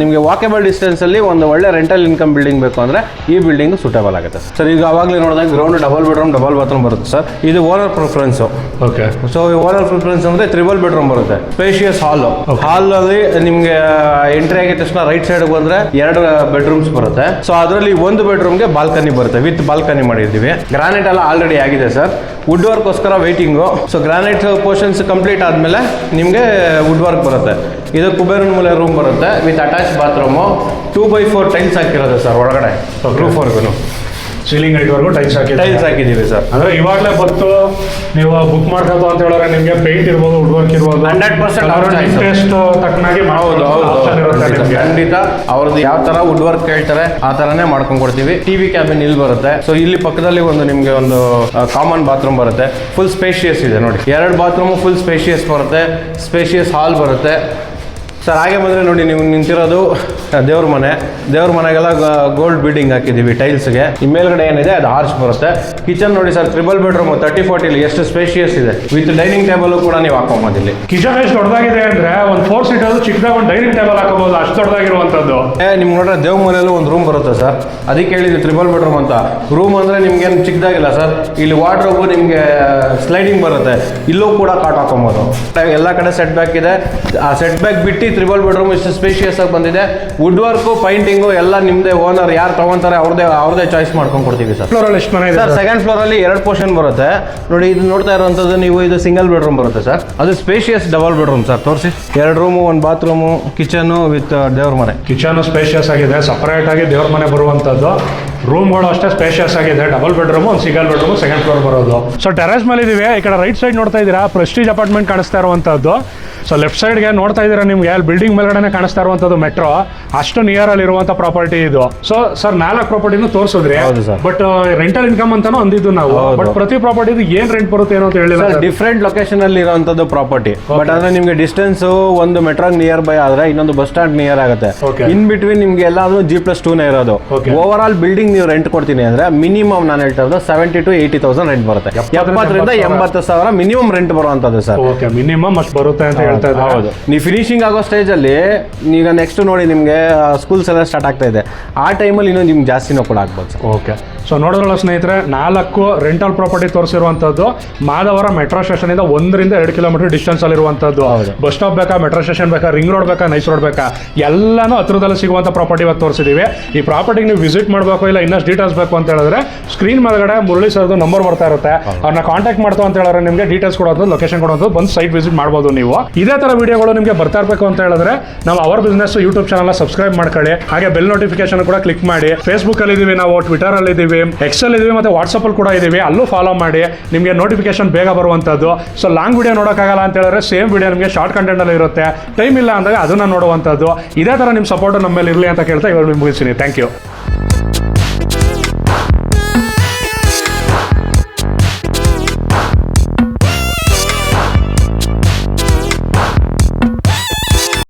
Speaker 2: ನಿಮಗೆ ವಾಕೇಬಲ್ ಡಿಸ್ಟೆನ್ಸ್ ಅಲ್ಲಿ ಒಂದು ಒಳ್ಳೆ ರೆಂಟಲ್ ಇನ್ಕಮ್ ಬಿಲ್ಡಿಂಗ್ ಬೇಕು ಅಂದ್ರೆ ಈ ಬಿಲ್ಡಿಂಗ್ ಸೂಟೇಬಲ್ ಆಗುತ್ತೆ ಸರ್. ಈಗ ಅವಾಗಲೇ ನೋಡಿದಾಗ ground double bedroom, double bathroom ಬರುತ್ತೆ ಸರ್. ಇದು owner preference.
Speaker 1: Okay,
Speaker 2: so owner preference ಅಂದ್ರೆ 3 ಬೆಡ್ರೂಮ್ ಬರುತ್ತೆ. ಸ್ಪೇಷಿಯಸ್ ಹಾಲ್ ಅಲ್ಲಿ ನಿಮ್ಗೆ ಎಂಟ್ರಿ ಆಗಿದ ತಕ್ಷಣ ರೈಟ್ ಸೈಡ್ ಬಂದ್ರೆ 2 ಬೆಡ್ರೂಮ್ಸ್ ಬರುತ್ತೆ. ಸೊ ಅದರಲ್ಲಿ 1 ಬೆಡ್ರೂಮ್ಗೆ ಬಾಲ್ಕನಿ ಬರುತ್ತೆ, ವಿತ್ ಬಾಲ್ಕನಿ ಮಾಡಿದ್ದೀವಿ. ಗ್ರಾನೈಟ್ ಎಲ್ಲ ಆಲ್ರೆಡಿ ಆಗಿದೆ ಸರ್. ವುಡ್ ವರ್ಕ್ಗೋಸ್ಕರ waiting. So granite portions complete ಆದ್ಮೇಲೆ ನಿಮ್ಗೆ ವುಡ್ ವರ್ಕ್ ಬರುತ್ತೆ. ಇದು ಕುಬೇರನ್ ಮೂಲೆ ರೂಮ್ ಬರುತ್ತೆ with attach bathroom. 2x4 tiles ಹಾಕಿರೋದು ಸರ್ ಒಳಗಡೆ. ರೂಫ್ ವರ್ಗು
Speaker 1: ಸೀಲಿಂಗ್ ಹೈಟ್ ವರ್ಗು ಟೈಲ್ಸ್
Speaker 2: ಹಾಕಿದ್ದೀವಿ ಸರ್.
Speaker 1: ಅಂದ್ರೆ ಇವಾಗಲೇ ಬಂತು ನೀವು ಬುಕ್ ಮಾಡ್ಬೋದು ಅಂತ ಹೇಳಿದ್ರೆ ನಿಮಗೆ ಪೇಂಟ್ ಇರ್ಬೋದು, ವುಡ್ ವರ್ಕ್ ಇರ್ಬೋದು,
Speaker 2: 100%
Speaker 1: ತಕ್ಕನಾಗಿ
Speaker 2: ಖಂಡಿತ ಅವ್ರದ್ದು ಯಾವ ತರ ವುಡ್ ವರ್ಕ್ ಹೇಳ್ತಾರೆ ಆ ತರನೇ ಮಾಡ್ಕೊಂಡ್ ಕೊಡ್ತೀವಿ. TV ಕ್ಯಾಬಿನ್ ಇಲ್ಲಿ ಬರುತ್ತೆ. ಸೊ ಇಲ್ಲಿ ಪಕ್ಕದಲ್ಲಿ ನಿಮ್ಗೆ ಒಂದು ಕಾಮನ್ ಬಾತ್ರೂಮ್ ಬರುತ್ತೆ. ಫುಲ್ ಸ್ಪೇಷಿಯಸ್ ಇದೆ ನೋಡಿ. 2 ಬಾತ್ರೂಮ್ ಫುಲ್ ಸ್ಪೇಷಿಯಸ್ ಬರುತ್ತೆ. ಸ್ಪೇಷಿಯಸ್ ಹಾಲ್ ಬರುತ್ತೆ ಸರ್. ಹಾಗೆ ಬಂದರೆ ನೋಡಿ, ನೀವು ನಿಂತಿರೋದು ದೇವ್ರ ಮನೆಗೆಲ್ಲ ಗೋಲ್ಡ್ ಬೀಡಿಂಗ್ ಹಾಕಿದ್ದೀವಿ ಟೈಲ್ಸ್ಗೆ. ಈ ಮೇಲ್ಗಡೆ ಏನಿದೆ ಅದು ಆರ್ಚ್ ಬರುತ್ತೆ. ಕಿಚನ್ ನೋಡಿ ಸರ್, 3 ಬೆಡ್ರೂಮ್ 3040 ಎಷ್ಟು ಸ್ಪೇಷಿಯಸ್ ಇದೆ. ವಿತ್ ಡೈನಿಂಗ್ ಟೇಬಲ್ ಕೂಡ ನೀವು ಹಾಕೊಂಬೋದು. ಇಲ್ಲಿ
Speaker 1: ಕಿಚನ್ ಎಷ್ಟು ದೊಡ್ಡದಾಗಿದೆ ಅಂದ್ರೆ ಒಂದು 4 ಸೀಟ್ ಚಿಕ್ಕದಾಗ ಒಂದು ಡೈನಿಂಗ್ ಟೇಬಲ್ ಹಾಕೋಬಹುದು, ಅಷ್ಟು ದೊಡ್ಡದಾಗಿರುವಂತದ್ದು.
Speaker 2: ನಿಮ್ಗೆ ನೋಡ್ರೆ ದೇವ್ರ ಮನೆಯಲ್ಲೂ ಒಂದು ರೂಮ್ ಬರುತ್ತೆ ಸರ್. ಅದಕ್ಕೆ ಹೇಳಿದ್ವಿ 3 ಬೆಡ್ರೂಮ್ ಅಂತ. ರೂಮ್ ಅಂದ್ರೆ ನಿಮ್ಗೆ ಏನು ಚಿಕ್ಕದಾಗಿಲ್ಲ ಸರ್. ಇಲ್ಲಿ ವಾರ್ಡ್ರೋಬ್ ನಿಮ್ಗೆ ಸ್ಲೈಡಿಂಗ್ ಬರುತ್ತೆ. ಇಲ್ಲೂ ಕೂಡ ಕಾಟ್ ಹಾಕೊಬೋದು. ಎಲ್ಲ ಕಡೆ ಸೆಟ್ ಬ್ಯಾಕ್ ಇದೆ. ಆ ಸೆಟ್ ಬ್ಯಾಕ್ ಬಿಟ್ಟು 3 ಬೆಡ್ರೂಮ್ ಇಷ್ಟು ಸ್ಪೇಷಿಯಸ್ ಆಗಿ ಬಂದಿದೆ. ವುಡ್ ವರ್ಕು, ಪೈಂಟಿಂಗು ಎಲ್ಲ ನಿಮ್ದೇ. ಓನರ್ ಯಾರು ತಗೊಂತಾರೆ ಅವ್ರದೇ ಚಾಯ್ಸ್ ಮಾಡ್ಕೊಂಡು ಕೊಡ್ತೀವಿ ಸರ್.
Speaker 1: ಫ್ಲೋರ್ ಎಷ್ಟು ಮನೆ ಇದೆ
Speaker 2: ಸರ್? ಸೆಕೆಂಡ್ ಫ್ಲೋರ್ ಅಲ್ಲಿ 2 ಪೋರ್ಷನ್ ಬರುತ್ತೆ ನೋಡಿ. ಇದು ನೋಡ್ತಾ ಇರುವಂತದ್ದು ನೀವು, ಇದು ಸಿಂಗಲ್ ಬೆಡ್ರೂಮ್ ಬರುತ್ತೆ ಸರ್. ಅದು ಸ್ಪೇಷಿಯಸ್ ಡಬಲ್ ಬೆಡ್ರೂಮ್ ಸರ್. ತೋರಿಸಿ, 2 ರೂಮು, 1 ಬಾತ್ರೂಮು, ಕಿಚನ್ ವಿತ್ ದೇವ್ರ ಮನೆ.
Speaker 1: ಕಿಚನ್ ಸ್ಪೇಷಿಯಸ್ ಆಗಿದೆ, ಸಪರೇಟ್ ಆಗಿ ದೇವ್ರ ಮನೆ ಬರುವಂತದ್ದು. ರೂಮ್ಗಳು ಅಷ್ಟೇ ಸ್ಪೇಷಿಯಸ್ ಆಗಿದೆ. ಡಬಲ್ ಬೆಡ್ರೂಮ್, ಒಂದು ಸಿಂಗಲ್ ಬೆಡ್ರೂಮ್, ಸೆಕೆಂಡ್ ಫ್ಲೋರ್ ಬರೋದು. ಸೊ ಟೆರೇಸ್ ಮೇಲೆ ಇದೀವಿ. ಈ ಕಡೆ ರೈಟ್ ಸೈಡ್ ನೋಡ್ತಾ ಇದ್ದೀರಾ, ಪ್ರೆಸ್ಟೀಜ್ ಅಪಾರ್ಟ್ಮೆಂಟ್ ಕಾಣಿಸ್ತಾ ಇರುವಂತದ್ದು. ಸೊ ಲೆಫ್ಟ್ ಸೈಡ್ಗೆ ನೋಡ್ತಾ ಇದ್ದೀರಾ, ನಿಮ್ಗೆ ಅಲ್ಲಿ ಬಿಲ್ಡಿಂಗ್ ಮೇಲ್ಗಡೆ ಕಾಣಿಸ್ತಾ ಇರುವಂತದ್ದು ಮೆಟ್ರೋ. ಅಷ್ಟು ನಿಯರ್ ಅಲ್ಲಿ ಇರುವಂತ ಪ್ರಾಪರ್ಟಿ ಇದು. ಸೊ ಸರ್, 4 ಪ್ರಾಪರ್ಟಿನೂ ತೋರಿಸಿದ್ರಿ. ಬಟ್ ರೆಂಟಲ್ ಇನ್ಕಮ್ ಅಂತಾನು ಅಂದಿದ್ದು ನಾವು. ಬಟ್ ಪ್ರತಿ ಪ್ರಾಪರ್ಟಿ ಏನ್ ರೆಂಟ್ ಬರುತ್ತೆ ಏನೋ ಅಂತ ಹೇಳಿಲ್ಲ.
Speaker 2: ಡಿಫ್ರೆಂಟ್ ಲೊಕೇಶನ್ ಅಲ್ಲಿ ಇರುವಂತದ್ದು ಪ್ರಾಪರ್ಟಿ. ಬಟ್ ಅಂದ್ರೆ ನಿಮ್ಗೆ ಡಿಸ್ಟೆನ್ಸ್ ಒಂದು ಮೆಟ್ರೋ ನಿಯರ್ ಬೈ ಆದ್ರೆ ಇನ್ನೊಂದು ಬಸ್ ಸ್ಟಾಂಡ್ ನಿಯರ್ ಆಗುತ್ತೆ. ಇನ್ ಬಿಟ್ವೀನ್ ನಿಮ್ಗೆ ಎಲ್ಲಾದ್ರೂ G+2 ಇರೋದು. ಓವರ್ ಆಲ್ ಬಿಲ್ಡಿಂಗ್ ನೀವು ರೆಂಟ್ ಕೊಡ್ತೀನಿ ಅಂದ್ರೆ ಮಿನಿಮಮ್ ನಾನು ಹೇಳ್ತಾ ಇರೋದು 70,000 to 80,000 ರೆಂಟ್ ಬರುತ್ತೆ. 70,000 ರಿಂದ 80,000 ಮಿನಿಮಮ್ ರೆಂಟ್ ಬರುವಂತದ್ದು ಸರ್.
Speaker 1: ಮಿನಿಮಮ್ ಅಷ್ಟು ಬರುತ್ತೆ ಅಂತ ಹೇಳ್ತಾ ಇದ್ದಾರೆ.
Speaker 2: ಹೌದು. ನೀವು ಫಿನಿಶಿಂಗ್ ಆಗೋ ಸ್ಟೇಜ್ ಅಲ್ಲಿ ಈಗ ನೆಕ್ಸ್ಟ್ ನೋಡಿ, ನಿಮ್ಗೆ ಸ್ಕೂಲ್ಸ್ ಎಲ್ಲ ಸ್ಟಾರ್ಟ್ ಆಗ್ತಾ ಇದೆ. ಆ ಟೈಮಲ್ಲಿ ಇನ್ನೂ ನಿಮ್ಗೆ ಜಾಸ್ತಿನೂ ಕೂಡ ಆಗ್ಬೋದು ಸರ್.
Speaker 1: ಓಕೆ. ಸೊ ನೋಡಿದ್ರಲ್ಲ ಸ್ನೇಹಿತರೆ, 4 ರೆಂಟಲ್ ಪ್ರಾಪರ್ಟಿ ತೋರಿಸಿರುವಂತದ್ದು. ಮಾದವರ ಮೆಟ್ರೋ ಸ್ಟೇಷನ್ ಇಂದ 1 ರಿಂದ 2 ಕಿಲೋಮೀಟರ್ ಡಿಸ್ಟೆನ್ಸ್ ಅಲ್ಲಿ ಇರುವಂತದ್ದು. ಬಸ್ ಸ್ಟಾಪ್ ಬೇಕಾ, ಮೆಟ್ರೋ ಸ್ಟೇಷನ್ ಬೇಕಾ, ರಿಂಗ್ ರೋಡ್ ಬೇಕಾ, ನೈಸ್ ರೋಡ್ ಬೇಕಾ, ಎಲ್ಲಾನು ಹತ್ರದಲ್ಲಿ ಸಿಗುವಂತ ಪ್ರಾಪರ್ಟಿ ಇವತ್ತು ತೋರಿಸಿದೀವಿ. ಈ ಪ್ರಾಪರ್ಟಿಗೆ ನೀವು ವಿಸಿಟ್ ಮಾಡಬೇಕು, ಇಲ್ಲ ಇಲ್ಲ ಇನ್ನಷ್ಟು ಡೀಟೇಲ್ಸ್ ಬೇಕು ಅಂತ ಹೇಳಿದ್ರೆ ಸ್ಕ್ರೀನ್ ಮೇಲ್ಗಡೆ ಮುರಳಿ ಸರ್ದು ನಂಬರ್ ಬರ್ತಾ ಇರುತ್ತೆ, ಅವ್ರನ್ನ ಕಾಂಟ್ಯಾಕ್ಟ್ ಮಾಡ್ತು ಅಂತ ಹೇಳಿದ್ರೆ ನಿಮಗೆ ಡೀಟೇಲ್ಸ್ ಕೊಡೋದು, ಲೊಕೇಶನ್ ಕೊಡೋದು, ಬಂದು ಸೈಟ್ ವಿಸಿಟ್ ಮಾಡ್ಬೋದು ನೀವು. ಇದೇ ತರ ವಿಡಿಯೋಗಳು ನಿಮಗೆ ಬರ್ತಾ ಇರಬೇಕು ಅಂತ ಹೇಳಿದ್ರೆ ನಾವು our business YouTube channel subscribe ಮಾಡ್ಕೊಳ್ಳಿ. ಹಾಗೆ ಬೆಲ್ ನೋಟಿಫಿಕೇಶನ್ ಕೂಡ ಕ್ಲಿಕ್ ಮಾಡಿ. ಫೇಸ್ಬುಕ್ ಅಲ್ಲಿ ಇದೀವಿ ನಾವು, ಟ್ವಿಟರ್ ಅಲ್ಲಿ ಇದೀವಿ, ಎಕ್ಸ್ ಅಲ್ಲಿ ಇದೀವಿ, ಮತ್ತೆ ವಾಟ್ಸ್ಆಪ್ ಅಲ್ಲಿ ಕೂಡ ಇದೀವಿ, ಅಲ್ಲೂ ಫಾಲೋ ಮಾಡಿ, ನಿಮಗೆ ನೋಟಿಫಿಕೇಶನ್ ಬೇಗ ಬರುವಂತದ್ದು. ಸೊ ಲಾಂಗ್ ವಿಡಿಯೋ ನೋಡೋಕ್ಕಾಗಲ್ಲ ಅಂತ ಹೇಳಿದ್ರೆ ಸೇಮ್ ವಿಡಿಯೋ ನಿಮಗೆ ಶಾರ್ಟ್ ಕಂಟೆಂಟ್ ಅಲ್ಲಿ ಇರುತ್ತೆ, ಟೈಮ್ ಇಲ್ಲ ಅಂದಾಗ ಅದನ್ನ ನೋಡುವಂತದ್ದು. ಇದೇ ತರ ನಿಮ್ಮ ಸಪೋರ್ಟ್ ನಮ್ಮ ಮೇಲೆ ಇರಲಿ ಅಂತ ಕೇಳ್ತಾ ಇವಾಗ ಮುಗಿಸ್ತೀನಿ. Thank you.